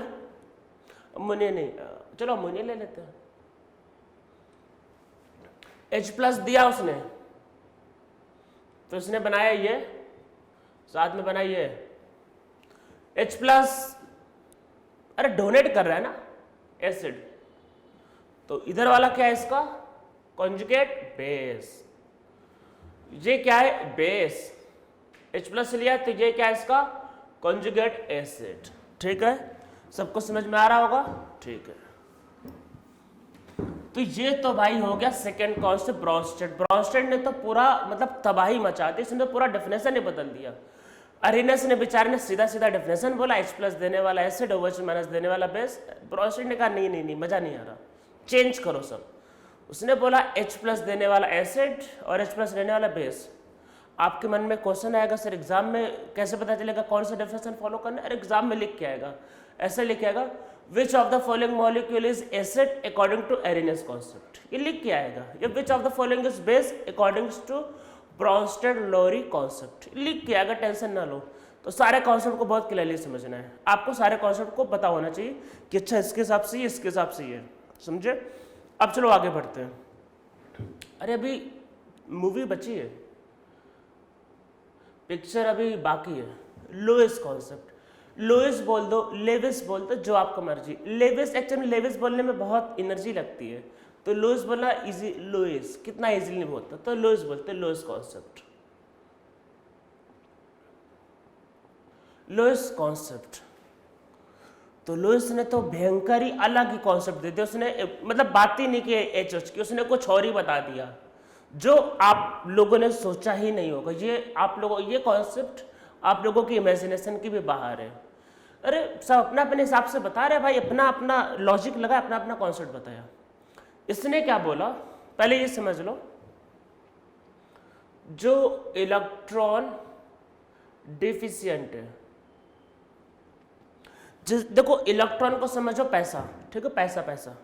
अमोनिया नहीं, चलो अमोनिया ले लेते हैं। H+ दिया उसने, तो उसने बनाया ये, साथ में बनाइए H+ अरे डोनेट कर रहा है ना एसिड, तो इधर वाला क्या है इसका कॉन्जुगेट बेस। ये क्या है बेस, H+ लिया तो ये क्या है इसका कॉन्जुगेट एसिड। ठीक है, सबको समझ में आ रहा होगा? ठीक है, तो ये तो भाई हो गया सेकंड कॉन्सेप्ट ब्रॉन्स्टेड। ब्रॉन्स्टेड ने तो पूरा मतलब तबाही मचा दी, इसने पूरा डेफिनेशन ही बदल दिया। अरेनस ने बेचारे ने सीधा सीधा डेफिनेशन बोला, H+ देने वाला एसिड, OH- देने वाला बेस। ब्रॉन्स्टेड ने कहा नहीं नहीं नहीं, मजा नहीं आ रहा, चेंज करो सब। उसने बोला H+ देने वाला एसिड और H+ देने वाला बेस। आपके मन में क्वेश्चन आएगा सर एग्जाम में कैसे पता चलेगा कौन सा डेफिनेशन फॉलो करना है? अरे एग्जाम में लिख के आएगा, ऐसे लिख के आएगा which of the following molecule is acid according to Arrhenius concept, ये लिख के आएगा। या which of the following is base according to Bronsted Lowry concept, लिख के आएगा, टेंशन ना लो। तो सारे कॉन्सेप्ट को बहुत क्लियरली समझना है आपको, सारे कॉन्सेप्ट को पता होना चाहिए कि अच्छा इसके हिसाब से ये, इसके हिसाब से ये, समझे? अब चलो आगे बढ़ते हैं। अरे अभी मूवी बची है, पिक्चर अभी बाकी है। लुईस कॉन्सेप्ट, लुईस बोल दो, लेविस बोल दो, जो आपका मर्जी। लेविस, एक्चुअली लेविस बोलने में बहुत एनर्जी लगती है, तो लुईस बोलना इजी, लुईस कितना इजीली नहीं बोलता, तो लुईस बोलते, लुईस कॉन्सेप्ट। लुईस कॉन्सेप्ट, तो लुईस ने तो भयंकर ही अलग ही कॉन्सेप्ट दे दिया। उसने मतलब बात ही नहीं की एच की, उसने कुछ और ही बता दिया जो आप लोगों ने सोचा ही नहीं होगा। ये आप लोगों, ये कॉन्सेप्ट आप लोगों की इमेजिनेशन की भी बाहर है। अरे सब अपना अपने हिसाब से बता रहे भाई, अपना अपना लॉजिक लगा, अपना अपना कॉन्सेप्ट बताया। इसने क्या बोला पहले ये समझ लो, जो इलेक्ट्रॉन डिफिशिएंट है, देखो इलेक्ट्रॉन को समझो पैसा, ठीक है, पैसा पैसा,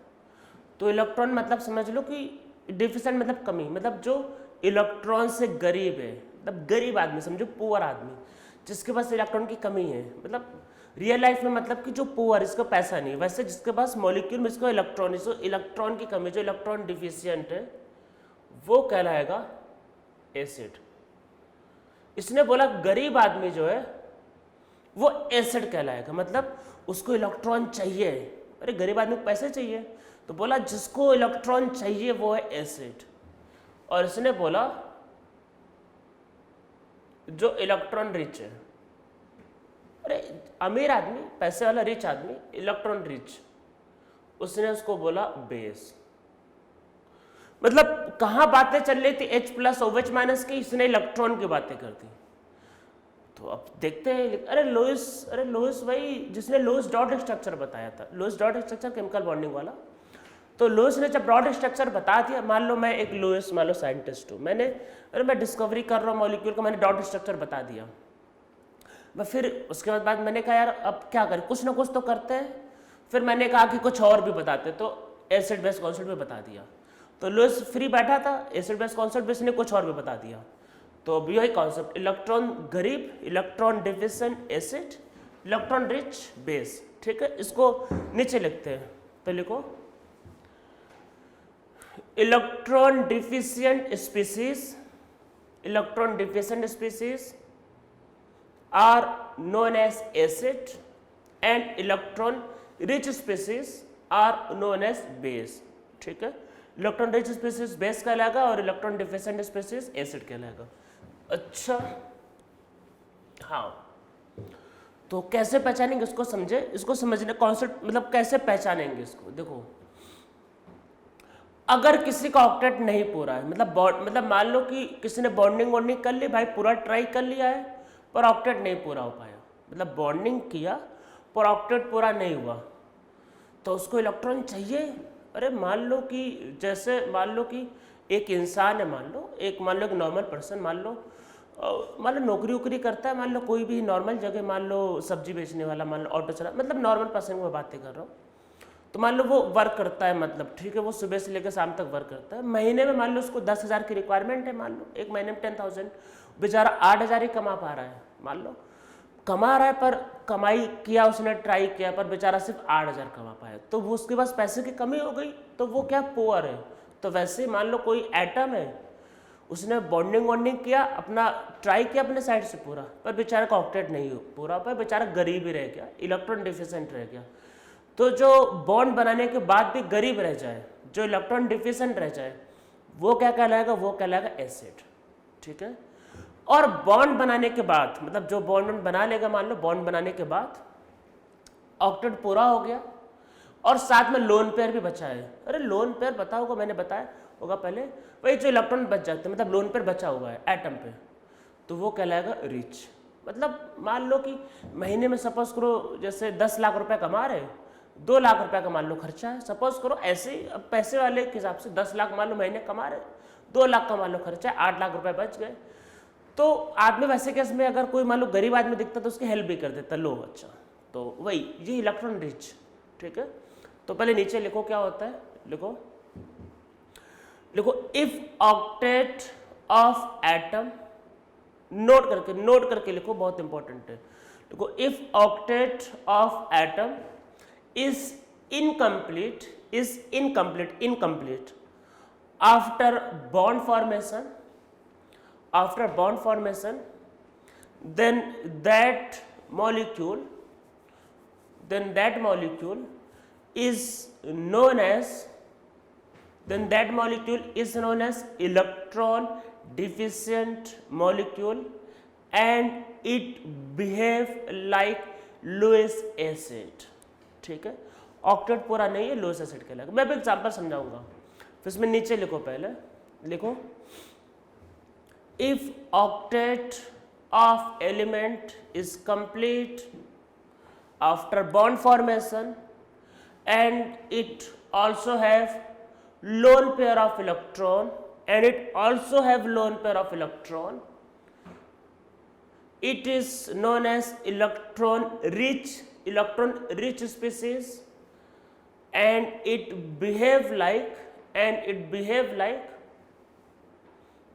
तो इलेक्ट्रॉन मतलब समझ लो कि डिफिशिएंट मतलब कमी, मतलब जो इलेक्ट्रॉन से गरीब है, मतलब गरीब आदमी समझो, पुअर आदमी जिसके पास इलेक्ट्रॉन की कमी है, मतलब रियल लाइफ में मतलब कि जो पुअर, इसको पैसा नहीं, वैसे जिसके पास मॉलिक्यूल में इसको इलेक्ट्रॉन, इसको इलेक्ट्रॉन की कमी, जो इलेक्ट्रॉन डिफिशिएंट है वो कहलाएगा एसिड। इसने बोला गरीब आदमी जो है वो एसिड कहलाएगा, मतलब उसको इलेक्ट्रॉन चाहिए। अरे गरीब आदमी को पैसे चाहिए, तो बोला जिसको इलेक्ट्रॉन चाहिए वो है एसिड। और इसने बोला जो इलेक्ट्रॉन रिच है, अरे अमीर आदमी, पैसे वाला रिच आदमी, इलेक्ट्रॉन रिच, उसने उसको बोला बेस। मतलब कहां बातें चल रही थी H+ OH- की, इसने इलेक्ट्रॉन की बातें कर दी। तो अब देखते हैं, अरे लुईस भाई जिसने लुईस डॉट स्ट्रक्चर बताया था, Lewis dot structure chemical bonding वाला, तो लुईस ने जब डॉट स्ट्रक्चर बता दिया, मान लो मैं एक लुईस, मान लो साइंटिस्ट हूँ, मैं डिस्कवरी कर रहा हूँ मॉलिक्यूल का, मैंने डॉट स्ट्रक्चर बता दिया, मैं फिर उसके बाद मैंने कहा यार अब क्या करें, कुछ ना कुछ तो करते हैं। फिर मैंने कहा कि कुछ और भी बताते, तो एसिड बेस कॉन्सेप्ट भी बता दिया। तो लुईस फ्री बैठा था, एसिड बेस कॉन्सेप्ट बेस ने कुछ और भी बता दिया। तो अब यही कॉन्सेप्ट, इलेक्ट्रॉन गरीब, electron deficient acid, electron rich base. ठीक है, इसको नीचे लिखते हैं, तो लिखो electron deficient species, electron deficient species are known as acid and electron rich species are known as base। ठीक है, इलेक्ट्रॉन रिच स्पीसीज बेस कहलाएगा और इलेक्ट्रॉन डिफिशिएंट स्पीसीज एसिड कहलाएगा। अच्छा हाँ, तो कैसे पहचानेंगे इसको समझे, इसको समझने कॉन्सेप्ट, मतलब कैसे पहचानेंगे इसको। देखो अगर किसी का ऑक्टेट नहीं पूरा है, मतलब मान लो कि किसी ने बॉन्डिंग कर ली भाई, पूरा ट्राई कर लिया है पर ऑक्टेट नहीं पूरा हो पाया, मतलब बॉन्डिंग किया पर ऑक्टेट पूरा नहीं हुआ, तो उसको इलेक्ट्रॉन चाहिए। अरे मान लो कि जैसे मान लो कि एक इंसान है, मान लो एक नॉर्मल पर्सन, मान लो नौकरी वोकरी करता है, मान लो कोई भी नॉर्मल जगह, मान लो सब्जी बेचने वाला, मान लो ऑटो चला, मतलब नॉर्मल पर्सन की मैं बातें कर रहा हूँ। तो मान लो वो वर्क करता है, मतलब ठीक है, वो सुबह से लेकर शाम तक वर्क करता है, महीने में मान लो उसको 10,000 की रिक्वायरमेंट है, मान लो एक महीने में 10,000, बेचारा 8,000 ही कमा पा रहा है, मान लो कमा रहा है, पर कमाई किया उसने, ट्राई किया, पर बेचारा सिर्फ 8,000 कमा पाया, तो वो उसके पास पैसे की कमी हो गई, तो वो क्या पुअर है। तो वैसे मान लो कोई एटम है, उसने बॉन्डिंग किया, अपना ट्राई किया अपने साइड से पूरा, पर बेचारा का ऑक्टेट नहीं हो पूरा पाया, बेचारा गरीब ही रह गया, इलेक्ट्रॉन डिफिशिएंट रह गया। तो जो बॉन्ड बनाने के बाद भी गरीब रह जाए, जो इलेक्ट्रॉन डिफिशिएंट रह जाए, वो क्या कहलाएगा, वो कहलाएगा एसिड। ठीक है। और बॉन्ड बनाने के बाद, मतलब जो बॉन्ड बना लेगा, मान लो बॉन्ड बनाने के बाद ऑक्टेट पूरा हो गया और साथ में लोन पेयर भी बचा है। अरे लोन पेयर पता होगा, मैंने बताया होगा पहले, वही जो इलेक्ट्रॉन बच जाते हैं, मतलब लोन पेयर बचा हुआ है एटम पे, तो वो कहलाएगा रिच। मतलब मान लो कि महीने में सपोज करो जैसे 10 लाख रुपए कमा रहे, 2 लाख रुपए का मान लो खर्चा है, सपोज करो ऐसे ही। अब पैसे वाले के हिसाब से 10 लाख मान लो महीने कमा रहे, 2 लाख का मान लो खर्चा है, 8 लाख रुपए बच गए। तो आदमी वैसे केस में अगर कोई मान लो गरीब आदमी दिखता तो उसकी हेल्प भी कर देता, लो अच्छा। तो वही ये इलेक्ट्रॉन रिच। ठीक है। तो पहले नीचे लिखो क्या होता है, लिखो if octet of atom, note करके लिखो, बहुत इंपॉर्टेंट है। देखो if octet of atom is incomplete after bond formation, then that molecule is known as electron deficient molecule and it behave like Lewis acid। ठीक है। ऑक्टेट पूरा नहीं है, लुईस एसिड कहलाएगा। मैं भी एग्जांपल समझाऊंगा, फिर इसमें नीचे लिखो, पहले लिखो if octet of element is complete after bond formation and it also have lone pair of electron it is known as electron rich species and it behave like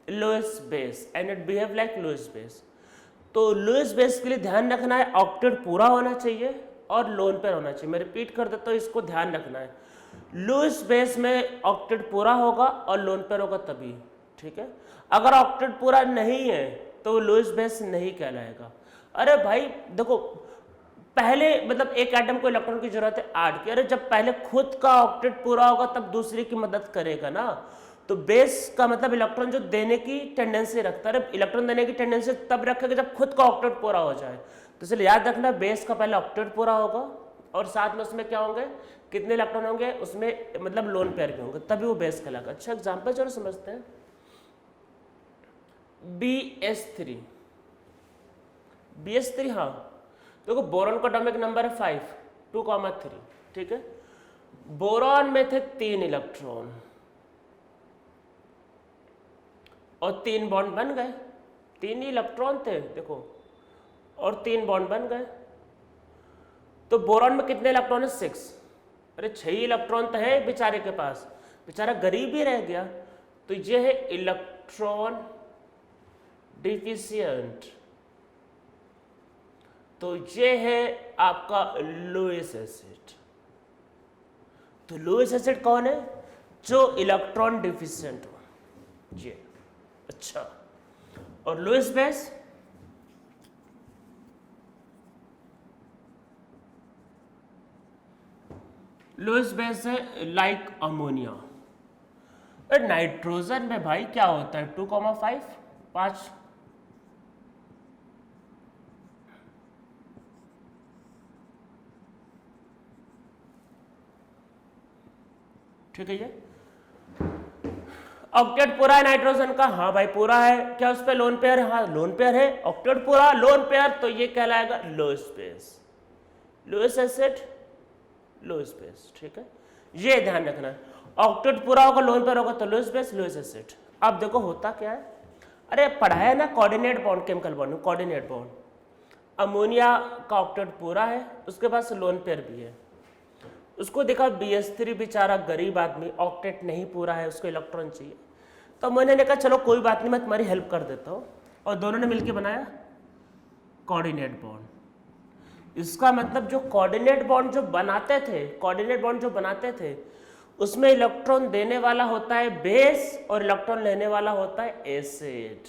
Lewis base। तो Lewis base के लिए ध्यान रखना है octet पूरा होना चाहिए और लोन पेयर होना चाहिए। मैं रिपीट कर देता हूँ, इसको ध्यान रखना है। लुईस बेस में ऑक्टेट पूरा होगा और लोन पेयर होगा तभी। ठीक है। अगर ऑक्टेट पूरा नहीं है तो वो लुईस बेस नहीं कहलाएगा। अरे भाई देखो, पहले मतलब एक एटम को इलेक्ट्रॉन की जरूरत है 8 की, अरे जब पहले खुद का ऑक्टेट पूरा होगा तब दूसरे की मदद करेगा ना। तो बेस का मतलब इलेक्ट्रॉन जो देने की टेंडेंसी रखता है, इलेक्ट्रॉन देने की टेंडेंसी तब रखेगा जब खुद का ऑक्टेट पूरा हो जाए। तो इसलिए याद रखना बेस का पहले ऑक्टेट पूरा होगा और साथ में उसमें क्या होंगे, कितने इलेक्ट्रॉन होंगे उसमें, मतलब लोन पेयर भी होंगे, तभी वो बेस कहलाएगा। अच्छा एग्जाम्पल चलो समझते हैं। BS3, हाँ देखो बोरॉन का एटॉमिक नंबर है 5, 2,3। ठीक है। बोरॉन में थे 3 इलेक्ट्रॉन और 3 बॉन्ड बन गए, 3 ही इलेक्ट्रॉन थे देखो, और 3 बॉन्ड बन गए। तो बोरॉन में कितने इलेक्ट्रॉन है, 6। अरे 6 इलेक्ट्रॉन तो है बेचारे के पास, बेचारा गरीब ही रह गया। तो ये है इलेक्ट्रॉन डिफिशिएंट, तो ये है आपका लुईस एसिड। तो लुईस एसिड कौन है, जो इलेक्ट्रॉन डिफिशिएंट हो, ये। अच्छा, और लुईस बेस, लुईस बेस है लाइक अमोनिया। नाइट्रोजन में भाई क्या होता है 2,5, 5। ठीक है। ये ऑक्टेट पूरा है नाइट्रोजन का, हाँ भाई पूरा है। क्या उस पे लोन पेयर है, हाँ लोन पेयर है। ऑक्टेट पूरा, लोन पेयर, तो ये कहलाएगा Lewis base, Lewis acid, Lewis base. ठीक है, ये ध्यान रखना है। ऑक्टेट पूरा होगा, लोन पेयर होगा, तो लुईस बेस, लुईस एसिड। अब देखो होता क्या है, अरे पढ़ाया ना coordinate bond, chemical bond, coordinate bond. Ammonia का ऑक्टेट पूरा है, उसके पास लोन पेयर भी है। उसको देखा BS3 बेचारा गरीब आदमी, ऑक्टेट नहीं पूरा है, उसको इलेक्ट्रॉन चाहिए। तो मैंने कहा चलो कोई बात नहीं, मैं तुम्हारी हेल्प कर देता हूँ, और दोनों ने मिलकर बनाया कोऑर्डिनेट बॉन्ड। इसका मतलब जो कोऑर्डिनेट बॉन्ड जो बनाते थे, उसमें इलेक्ट्रॉन देने वाला होता है बेस और इलेक्ट्रॉन लेने वाला होता है एसिड।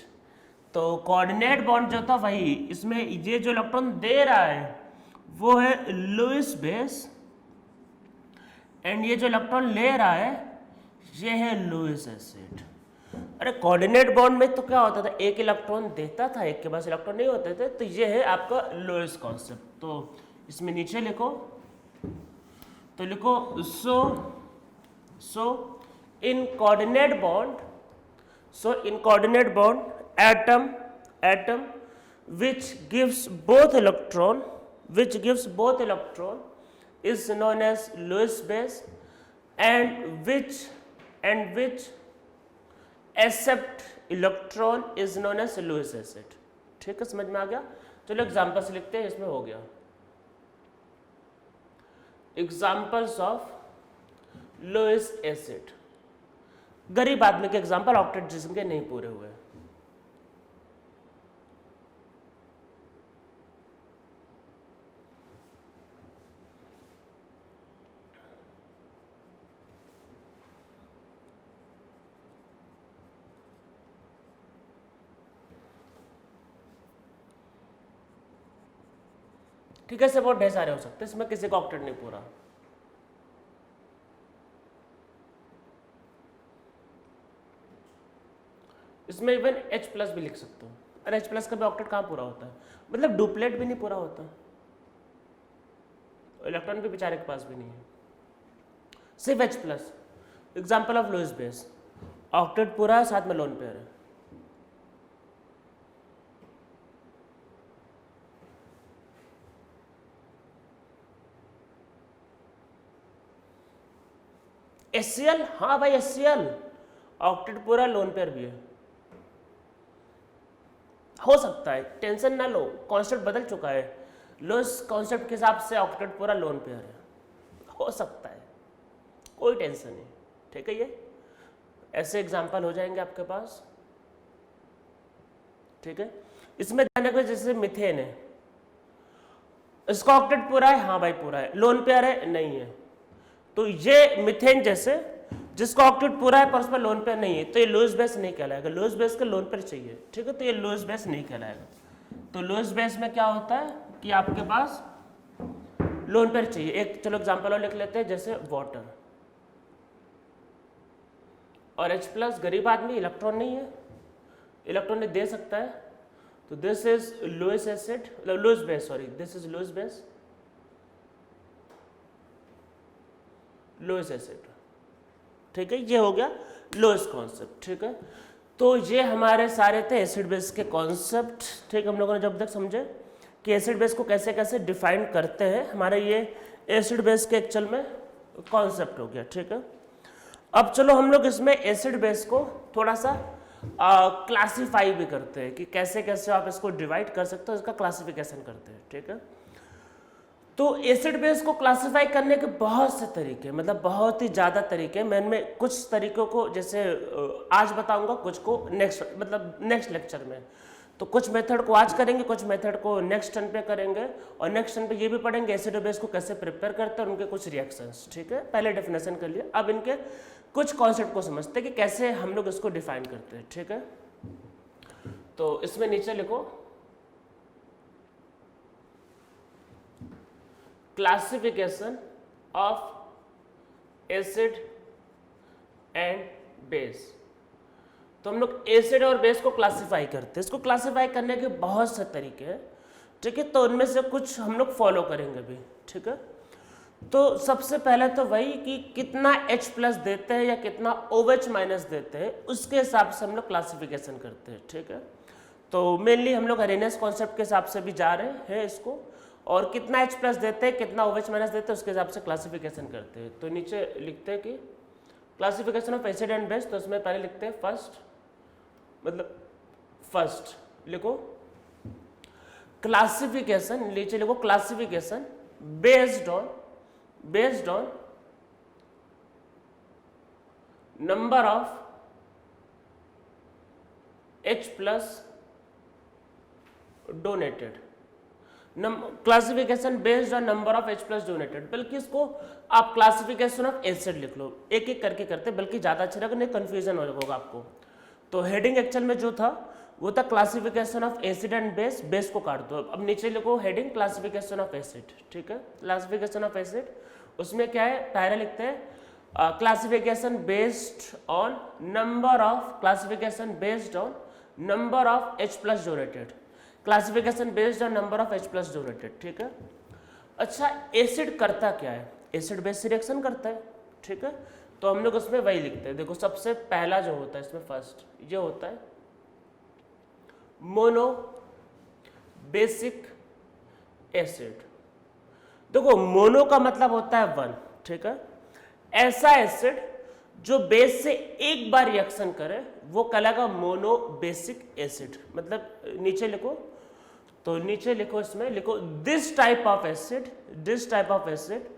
तो कोऑर्डिनेट बॉन्ड जो था वही, इसमें ये जो इलेक्ट्रॉन दे रहा है वो है लुईस बेस एंड ये जो इलेक्ट्रॉन ले रहा है ये है लुईस एसिड। अरे कोऑर्डिनेट बॉन्ड में तो क्या होता था, एक इलेक्ट्रॉन देता था, एक के पास इलेक्ट्रॉन नहीं होते थे, तो ये है आपका लुईस कॉन्सेप्ट। तो इसमें नीचे लिखो, तो लिखो so in coordinate bond atom which gives both electron is known as Lewis base, and which accept electron is known as Lewis acid। ठीक है, समझ में आ गया। चलो एग्जांपल्स लिखते हैं, इसमें हो गया। एग्जांपल्स ऑफ लुईस एसिड, गरीब आदमी के एग्जांपल, ऑक्टेट जिस्म के नहीं पूरे हुए। ठीक है, से बहुत ढेर सारे हो सकते हैं, इसमें किसी का ऑक्टेट नहीं पूरा। इसमें इवन H+ भी लिख सकते हो। अरे H+ का भी ऑक्टेट कहाँ पूरा होता है, मतलब डुप्लेट भी नहीं पूरा होता, इलेक्ट्रॉन भी बेचारे के पास भी नहीं है, सिर्फ H+। Example of Lewis base, octet पूरा है, साथ में लोन पेयर है। HCl, हाँ भाई HCl ऑक्टेट पूरा, लोन पेयर भी है, हो सकता है, टेंशन ना लो, कॉन्सेप्ट बदल चुका है। लुईस कॉन्सेप्ट के हिसाब से ऑक्टेट पूरा लोन पेयर है, हो सकता है, कोई टेंशन नहीं। ठीक है, ये ऐसे एग्जांपल हो जाएंगे आपके पास। ठीक है, इसमें ध्यान रखो, जैसे मिथेन है, इसका ऑक्टेट पूरा है, हाँ भाई पूरा है, लोन पेयर है, नहीं है। तो ये मिथेन जैसे जिसका ऑक्टेट पूरा है पर उसमें लोन पेयर नहीं है, तो ये लुईस बेस नहीं कहलाएगा, लुईस बेस का लोन पेयर चाहिए। ठीक है, तो ये लुईस बेस नहीं कहलाएगा। तो लुईस बेस में क्या होता है कि आपके पास लोन पेयर चाहिए। एक चलो एग्जांपल और लिख लेते हैं, जैसे वाटर और H+, गरीब आदमी, इलेक्ट्रॉन नहीं है, इलेक्ट्रॉन नहीं दे सकता है, तो this is Lewis acid, Lewis base, sorry this is Lewis base, Lewis acid. ठीक है, ये हो गया लुईस कॉन्सेप्ट। ठीक है, तो ये हमारे सारे थे एसिड बेस के कॉन्सेप्ट। ठीक, हम लोगों ने जब तक समझे कि एसिड बेस को कैसे कैसे डिफाइन करते हैं, हमारे ये एसिड बेस के एक्चुअल में कॉन्सेप्ट हो गया। ठीक है, अब चलो हम लोग इसमें एसिड बेस को थोड़ा सा क्लासीफाई भी करते हैं कि कैसे कैसे आप इसको डिवाइड कर सकते हो, इसका क्लासिफिकेशन करते हैं। ठीक है, तो एसिड बेस को क्लासिफाई करने के बहुत से तरीके, मतलब बहुत ही ज़्यादा तरीके। मैं इनमें कुछ तरीकों को जैसे आज बताऊंगा, कुछ को नेक्स्ट लेक्चर में। तो कुछ मेथड को आज करेंगे, कुछ मेथड को नेक्स्ट टर्न पे करेंगे, और नेक्स्ट टर्न पे ये भी पढ़ेंगे एसिड बेस को कैसे प्रिपेयर करते हैं और उनके कुछ रिएक्शंस। ठीक है, पहले डेफिनेशन कर लिया, अब इनके कुछ कॉन्सेप्ट को समझते हैं कि कैसे हम लोग इसको डिफाइन करते हैं। ठीक है, तो इसमें नीचे लिखो classification of acid and base. तो हम लोग एसिड और बेस को क्लासिफाई करते हैं। इसको क्लासिफाई करने के बहुत से तरीके हैं। ठीक है, तो उनमें से कुछ हम लोग फॉलो करेंगे भी। ठीक है, तो सबसे पहले तो वही कि कितना H+ देते हैं या कितना OH- देते हैं, उसके हिसाब से हम लोग क्लासिफिकेशन करते हैं। ठीक है, तो मेनली हम लोग अरेनेस कॉन्सेप्ट के हिसाब से भी जा रहे हैं इसको, और कितना H+ देते हैं, कितना OH- देते हैं, उसके हिसाब से क्लासिफिकेशन करते हैं। तो नीचे लिखते हैं कि classification of acid and base, तो उसमें पहले लिखते हैं फर्स्ट लिखो क्लासिफिकेशन, नीचे लिखो classification based on number of H+ donated, classification based on number of H+ donated. बल्कि इसको आप क्लासिफिकेशन ऑफ एसिड लिख लो, एक एक करके करते, बल्कि ज़्यादा अच्छा रहेगा, नहीं कन्फ्यूजन होगा आपको। तो हेडिंग एक्चुअल में जो था वो था classification of acid and base, base को काट दो। अब नीचे लिखो हेडिंग क्लासिफिकेशन ऑफ एसिड, ठीक है, क्लासिफिकेशन ऑफ एसिड। उसमें क्या है, पहले लिखते हैं classification based on number of, classification based on number of H plus donated, classification based on number of H plus donated, ठीक है। अच्छा, एसिड करता क्या है, एसिड बेस रिएक्शन करता है, ठीक है। तो हम लोग उसमें वही लिखते हैं। देखो सबसे पहला जो होता है इसमें फर्स्ट ये होता है मोनो बेसिक एसिड। देखो मोनो का मतलब होता है वन, ठीक है। ऐसा एसिड जो बेस से एक बार रिएक्शन करे वो कहलाएगा मोनो बेसिक एसिड। मतलब नीचे लिखो, तो नीचे लिखो, इसमें लिखो this type of acid, this type of acid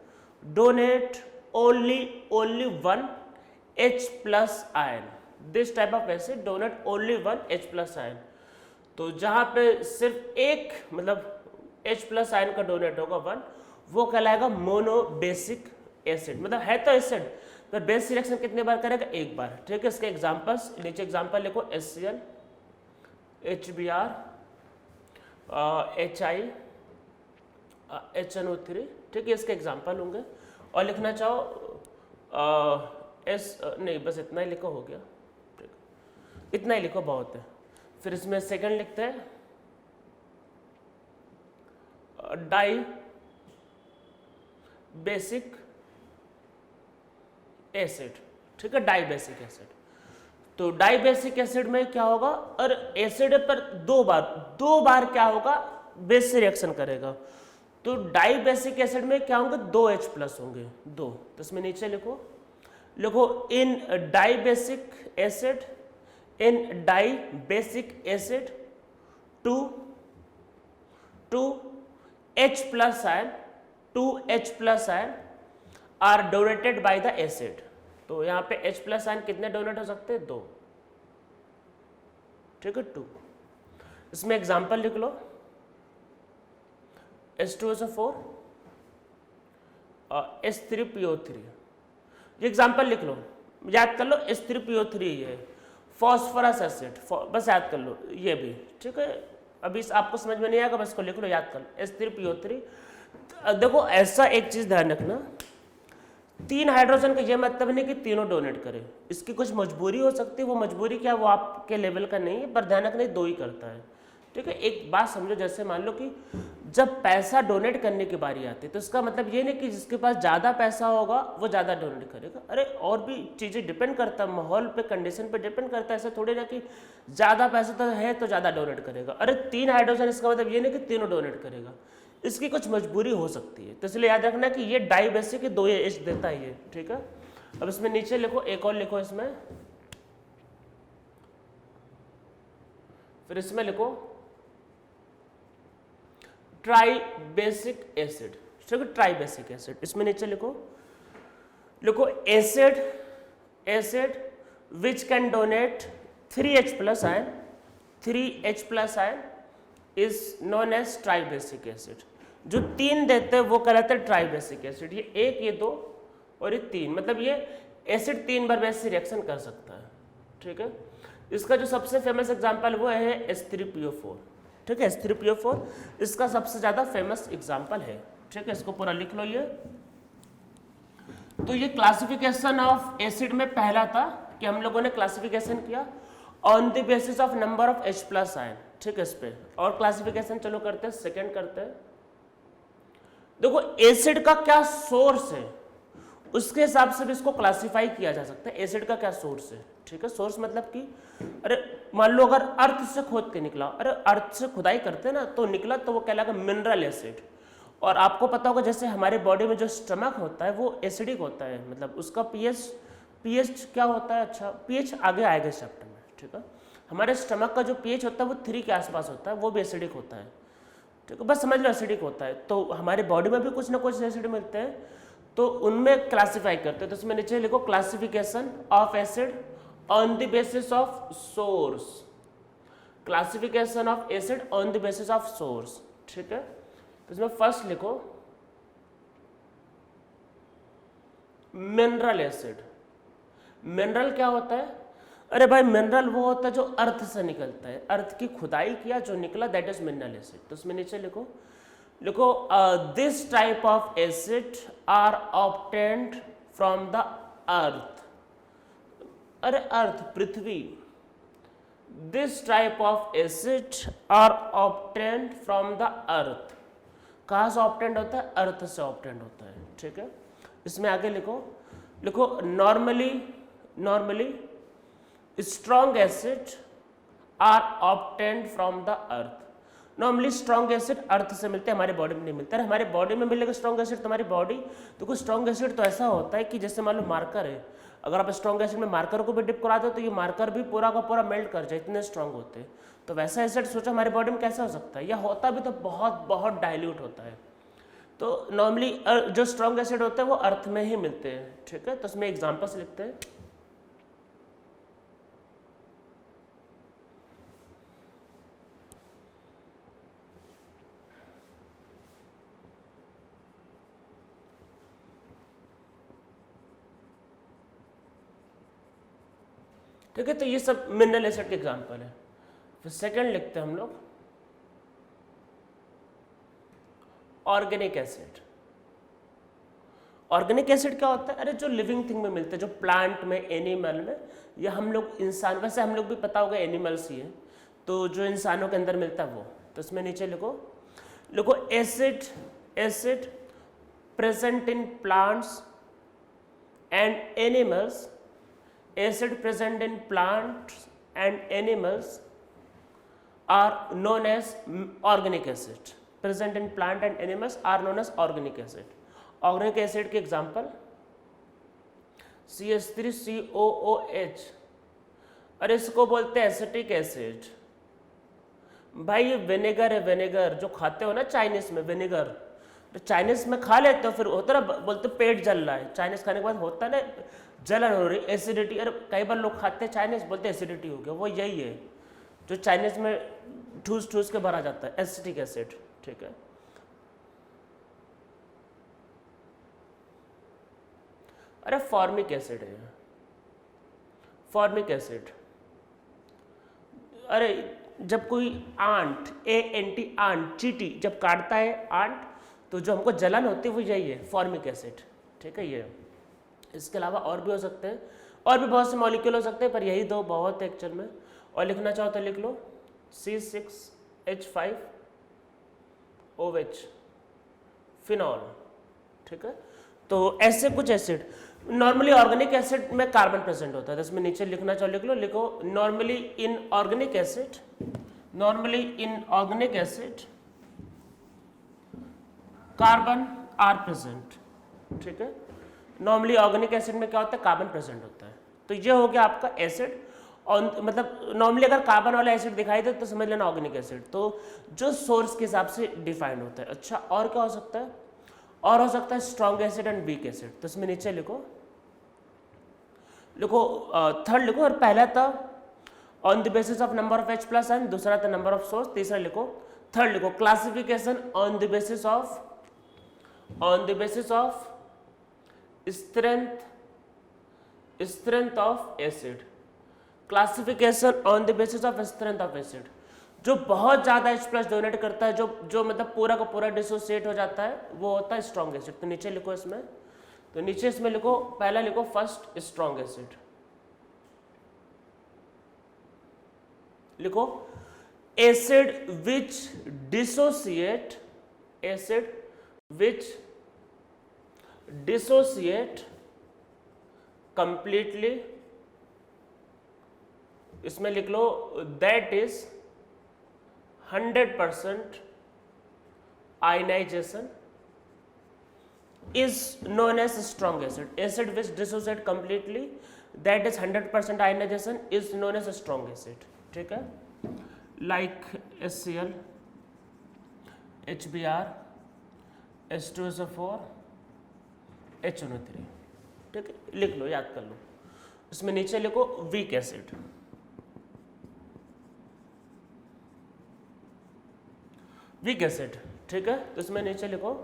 donate only one H plus ion, this type of acid donate only one H plus ion। तो जहां पे सिर्फ एक मतलब H प्लस आयन का डोनेट होगा वन, वो कहलाएगा मोनो बेसिक एसिड। मतलब है तो एसिड पर बेस रिएक्शन कितने बार करेगा, एक बार, ठीक है। इसके एग्जांपल्स नीचे एग्जांपल लिखो HCl, HBr, HI, HNO3, ठीक है, इसके एग्जांपल होंगे। और लिखना चाहो नहीं, बस इतना ही लिखो, हो गया, ठीक, इतना ही लिखो, बहुत है। फिर इसमें सेकंड लिखते हैं डाई बेसिक एसिड, ठीक है, डाई बेसिक एसिड। तो डाई बेसिक एसिड में क्या होगा, और एसिड पर दो बार क्या होगा, बेस से रिएक्शन करेगा। तो डाई बेसिक एसिड में क्या होंगे, 2 H प्लस होंगे, 2। तो इसमें नीचे लिखो in dibasic acid, in dibasic acid two H plus ion, 2 H plus ion are donated by the acid. तो यहाँ पे H प्लस आयन कितने डोनेट हो सकते हैं, 2, ठीक है, 2। इसमें एग्जांपल लिख लो H2SO4, H3PO3, ये एग्जाम्पल लिख लो, याद कर लो, H3PO3 ये फॉस्फोरस एसिड, बस याद कर लो ये भी, ठीक है। अभी आपको समझ में नहीं आएगा, बस को लिख लो, याद कर लो H3PO3। देखो ऐसा एक चीज ध्यान रखना, 3 हाइड्रोजन का ये मतलब नहीं कि तीनों डोनेट करें, इसकी कुछ मजबूरी हो सकती है। वो मजबूरी क्या, वो आपके लेवल का नहीं है, पर ध्यान रखना 2 ही करता है, ठीक है। एक बात समझो, जैसे मान लो कि जब पैसा डोनेट करने की बारी आती है तो इसका मतलब ये नहीं कि जिसके पास ज़्यादा पैसा होगा वो ज़्यादा डोनेट करेगा। अरे और भी चीज़ें डिपेंड करता है, माहौल पे, कंडीशन पे डिपेंड करता है। ऐसा थोड़ी ना कि ज़्यादा पैसा तो है तो ज़्यादा डोनेट करेगा। अरे 3 हाइड्रोजन, इसका मतलब ये नहीं कि तीनों डोनेट करेगा, इसकी कुछ मजबूरी हो सकती है। तो इसलिए याद रखना कि ये डाई बेसिक 2 H देता है ये, ठीक है। अब इसमें नीचे लिखो, एक और लिखो इसमें, फिर इसमें लिखो ट्राई बेसिक एसिड, ठीक है, ट्राई बेसिक एसिड। इसमें नीचे लिखो acid which can donate 3H plus ion, 3H plus ion is known as tribasic acid. जो 3 देते हैं वो कहलाते हैं ट्राई बेसिक एसिड। ये 1, ये 2 और ये 3, मतलब ये एसिड 3 बार बेस से रिएक्शन कर सकता है, ठीक है। इसका जो सबसे फेमस एग्जांपल वो है H3PO4, ठीक है, H3PO4 इसका सबसे ज्यादा फेमस एग्जांपल है, ठीक है। इसको पूरा लिख लो ये। तो ये क्लासिफिकेशन ऑफ एसिड में पहला था कि हम लोगों ने क्लासिफिकेशन किया on the basis of number of H plus ion, ठीक है, इस पे। और क्लासिफिकेशन चलो करते हैं, सेकंड करते हैं। देखो एसिड का क्या सोर्स है उसके हिसाब से भी इसको क्लासिफाई किया जा सकता है। एसिड का क्या सोर्स है, ठीक है। सोर्स मतलब कि अरे मान लो अगर अर्थ से खोद के निकला, अरे अर्थ से खुदाई करते ना तो निकला, तो वो कहलाएगा मिनरल एसिड। और आपको पता होगा जैसे हमारे बॉडी में जो स्टमक होता है वो एसिडिक होता है, मतलब उसका पीएच क्या होता है, अच्छा पीएच आगे आएगा इस चैप्टर में, ठीक है। हमारे स्टमक का जो पीएच होता है वो 3 के आसपास होता है, वो भी एसिडिक होता है, ठीक है, बस समझ लो एसिडिक होता है। तो हमारे बॉडी में भी कुछ ना कुछ एसिड मिलते हैं, तो उनमें क्लासिफाई करते हैं। तो इसमें नीचे लिखो classification of acid on the basis of source, classification of acid on the basis of source, ठीक है। तो इसमें फर्स्ट लिखो मिनरल एसिड। मिनरल क्या होता है, अरे भाई मिनरल वो होता है जो अर्थ से निकलता है, अर्थ की खुदाई किया जो निकला, दैट इज मिनरल एसिड। तो उसमें नीचे लिखो, लिखो this type of acid are obtained from the earth. अरे अर्थ, पृथ्वी। This type of acid are obtained from the earth. कहाँ से ऑब्टेन्ड होता है? अर्थ से ऑब्टेन्ड होता है, ठीक है। इसमें आगे लिखो, लिखो normally strong acid are obtained from the earth. Normally strong acid earth से मिलते हैं, हमारे बॉडी में नहीं मिलता है। हमारे बॉडी में मिलेगा स्ट्रॉन्ग एसिड, तुम्हारी बॉडी। तो कुछ स्ट्रॉन्ग एसिड तो ऐसा होता है कि जैसे मान लो मार्कर है, अगर आप स्ट्रॉन्ग एसिड में मार्कर को भी डिप करा दो तो ये मार्कर भी पूरा का पूरा मेल्ट कर जाए, इतने स्ट्रॉन्ग होते हैं। तो वैसा एसिड सोचो हमारी बॉडी में कैसा हो सकता है, या होता भी तो बहुत बहुत डाइल्यूट होता है। तो नॉर्मली जो स्ट्रॉन्ग एसिड होते हैं वो अर्थ में ही मिलते हैं, ठीक है। तो उसमें एग्जाम्पल्स लिखते हैं। ठीक है, तो ये सब मिनरल एसिड के एग्जाम्पल है। फिर सेकंड लिखते हैं हम लोग ऑर्गेनिक एसिड। ऑर्गेनिक एसिड क्या होता है? अरे जो लिविंग थिंग में मिलते हैं, जो प्लांट में, एनिमल में, या हम लोग इंसान, वैसे हम लोग भी पता होगा एनिमल्स ही है, तो जो इंसानों के अंदर मिलता है वो। तो इसमें नीचे लिखो, लिखो acid present in plants and animals. Acid present in plants and animals are known as organic acid. Present in plant and animals are known as organic acid. Organic acid के example CH3COOH। अरे इसको बोलते हैं acetic acid. भाई ये vinegar है, vinegar जो खाते हो ना चाइनीज में, विनेगर। तो चाइनीज में खा लेते हो, फिर होता ना, बोलते पेट जल रहा है, चाइनीज खाने के बाद होता है ना जलन हो रही, एसिडिटी। अरे कई बार लोग खाते हैं चाइनीज, बोलते हैं एसिडिटी हो गया, वो यही है जो चाइनीज में ठूस ठूस के भरा जाता है, एसिटिक एसिड, ठीक है। अरे फॉर्मिक एसिड है, फॉर्मिक एसिड। अरे जब कोई आंट, ANT आंट, चींटी जब काटता है आंट, तो जो हमको जलन होती है वो यही है, फॉर्मिक एसिड, ठीक है। ये इसके अलावा और भी हो सकते हैं, और भी बहुत से मॉलिक्यूल हो सकते हैं, पर यही दो बहुत है एक्चुअल में। और लिखना चाहो तो लिख लो C6H5OH, फिनॉल, ठीक है। तो ऐसे कुछ एसिड, नॉर्मली ऑर्गेनिक एसिड में कार्बन प्रेजेंट होता है, तो इसमें नीचे लिखना चाहो लिख लो, लिखो normally in organic acid, normally in organic acid carbon are present, ठीक है। नॉर्मली ऑर्गेनिक एसिड में क्या होता है? कार्बन प्रेजेंट होता है। तो ये हो गया आपका एसिड। और मतलब नॉर्मली अगर कार्बन वाला एसिड दिखाई दे तो समझ लेना ऑर्गेनिक एसिड, तो जो सोर्स के हिसाब से डिफाइंड होता है। अच्छा, और क्या हो सकता है? और हो सकता है strong acid and weak acid. तो इसमें नीचे लिखो, लिखो थर्ड लिखो, और पहला था on the basis of number of H+N, दूसरा था नंबर ऑफ सोर्स, तीसरा लिखो, थर्ड लिखो classification on the basis of strength of acid, classification on the basis of strength of acid. जो बहुत ज्यादा H+ डोनेट करता है, जो मतलब पूरा का पूरा डिसोसिएट हो जाता है, वो होता है स्ट्रॉन्ग एसिड। तो नीचे लिखो इसमें, तो नीचे इसमें लिखो, पहला लिखो फर्स्ट स्ट्रॉन्ग एसिड, लिखो एसिड विच डिसोसिएट कंप्लीटली, इसमें लिख लो that is 100% ionisation is known as strong acid. Acid which dissociate completely, that is 100% ionization, is known as a strong acid. ठीक है, like HCl, HBr, H2SO4, HNO3, ठीक है, लिख लो, याद कर लो। इसमें नीचे लिखो वीक एसिड, वीक एसिड, ठीक है। तो इसमें नीचे लिखो,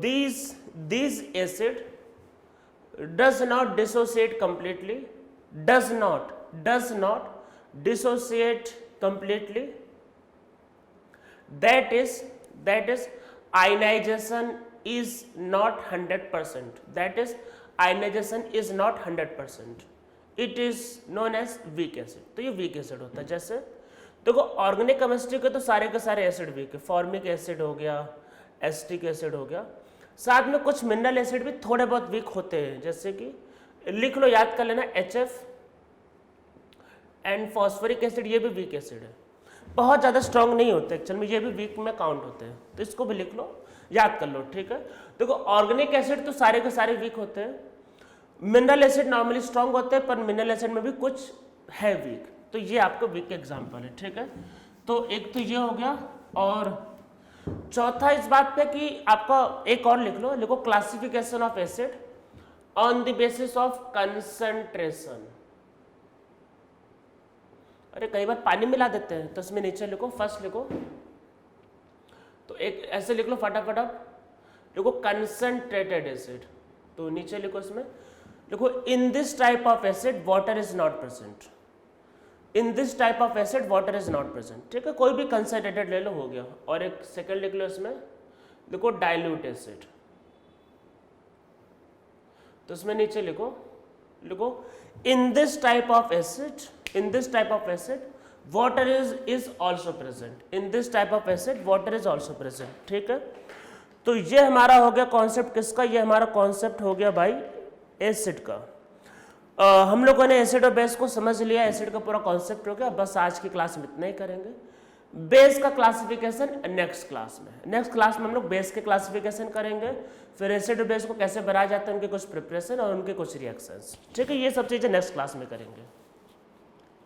these acid does not dissociate completely, does not dissociate completely, that is ionization is not 100%, that is ionization is not 100%, it is known as weak acid। तो ये weak acid होता है। जैसे देखो ऑर्गेनिक केमिस्ट्री के तो सारे के सारे एसिड वीक है, फॉर्मिक एसिड हो गया, एसिटिक एसिड हो गया, साथ में कुछ मिनरल एसिड भी थोड़े बहुत वीक होते हैं, जैसे कि लिख लो, याद कर लेना, HF एंड फॉस्फोरिक एसिड, ये भी वीक एसिड है, बहुत ज़्यादा स्ट्रांग नहीं होते एक्चुअल में, ये भी वीक में काउंट होते हैं, तो इसको भी लिख लो, याद कर लो, ठीक है। देखो ऑर्गेनिक एसिड तो सारे के सारे वीक होते हैं, मिनरल एसिड नॉर्मली स्ट्रांग होते हैं, पर मिनरल एसिड में भी कुछ है वीक, तो ये आपका वीक एग्जाम्पल है, ठीक है। तो एक तो ये हो गया, और चौथा इस बात पे कि आपका एक और लिखो classification of acid on the basis of concentration. अरे कई बार पानी मिला देते हैं, तो इसमें नीचे लिखो, फर्स्ट लिखो, तो एक ऐसे लिख लो फटाफट, आप लिखो कंसंट्रेटेड एसिड, तो नीचे लिखो, इसमें लिखो in this type of acid water is not present, in this type of acid water is not present, ठीक है, कोई भी कंसंट्रेटेड ले लो, हो गया। और एक सेकंड लिख लो, इसमें लिखो डाइल्यूट एसिड, तो इसमें नीचे लिखो in this type of acid water is also present, in this type of acid water is also present, ठीक है। तो ये हमारा हो गया कॉन्सेप्ट किसका, ये हमारा कॉन्सेप्ट हो गया भाई एसिड का। हम लोगों ने एसिड और बेस को समझ लिया, एसिड का पूरा कॉन्सेप्ट हो गया, बस आज की क्लास में इतना ही करेंगे। बेस का क्लासिफिकेशन नेक्स्ट क्लास में हम लोग बेस के क्लासिफिकेशन करेंगे, फिर एसिड और बेस को कैसे बनाया जाता है, उनके कुछ प्रिपरेशन और उनके कुछ रिएक्शंस, ठीक है, ये सब चीज़ें नेक्स्ट क्लास में करेंगे।